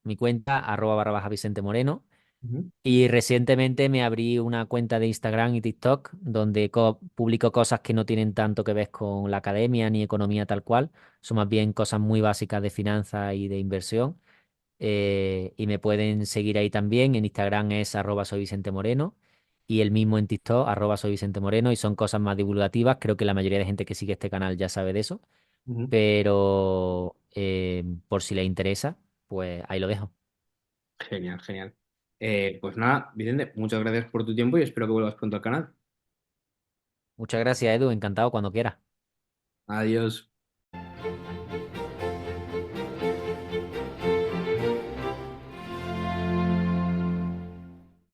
mi cuenta, @barra baja Vicente Moreno. Ujú, Y recientemente me abrí una cuenta de Instagram y TikTok donde publico cosas que no tienen tanto que ver con la academia ni economía tal cual. Son más bien cosas muy básicas de finanzas y de inversión. Y me pueden seguir ahí también. En Instagram es @soy Vicente Moreno y el mismo en TikTok, @soy Vicente Moreno, y son cosas más divulgativas. Creo que la mayoría de gente que sigue este canal ya sabe de eso, ujú. pero por si les interesa, pues ahí lo dejo. Genial, genial. Pues nada, Vicente, muchas gracias por tu tiempo y espero que vuelvas pronto al canal. Muchas gracias, Edu. Encantado cuando quieras. Adiós.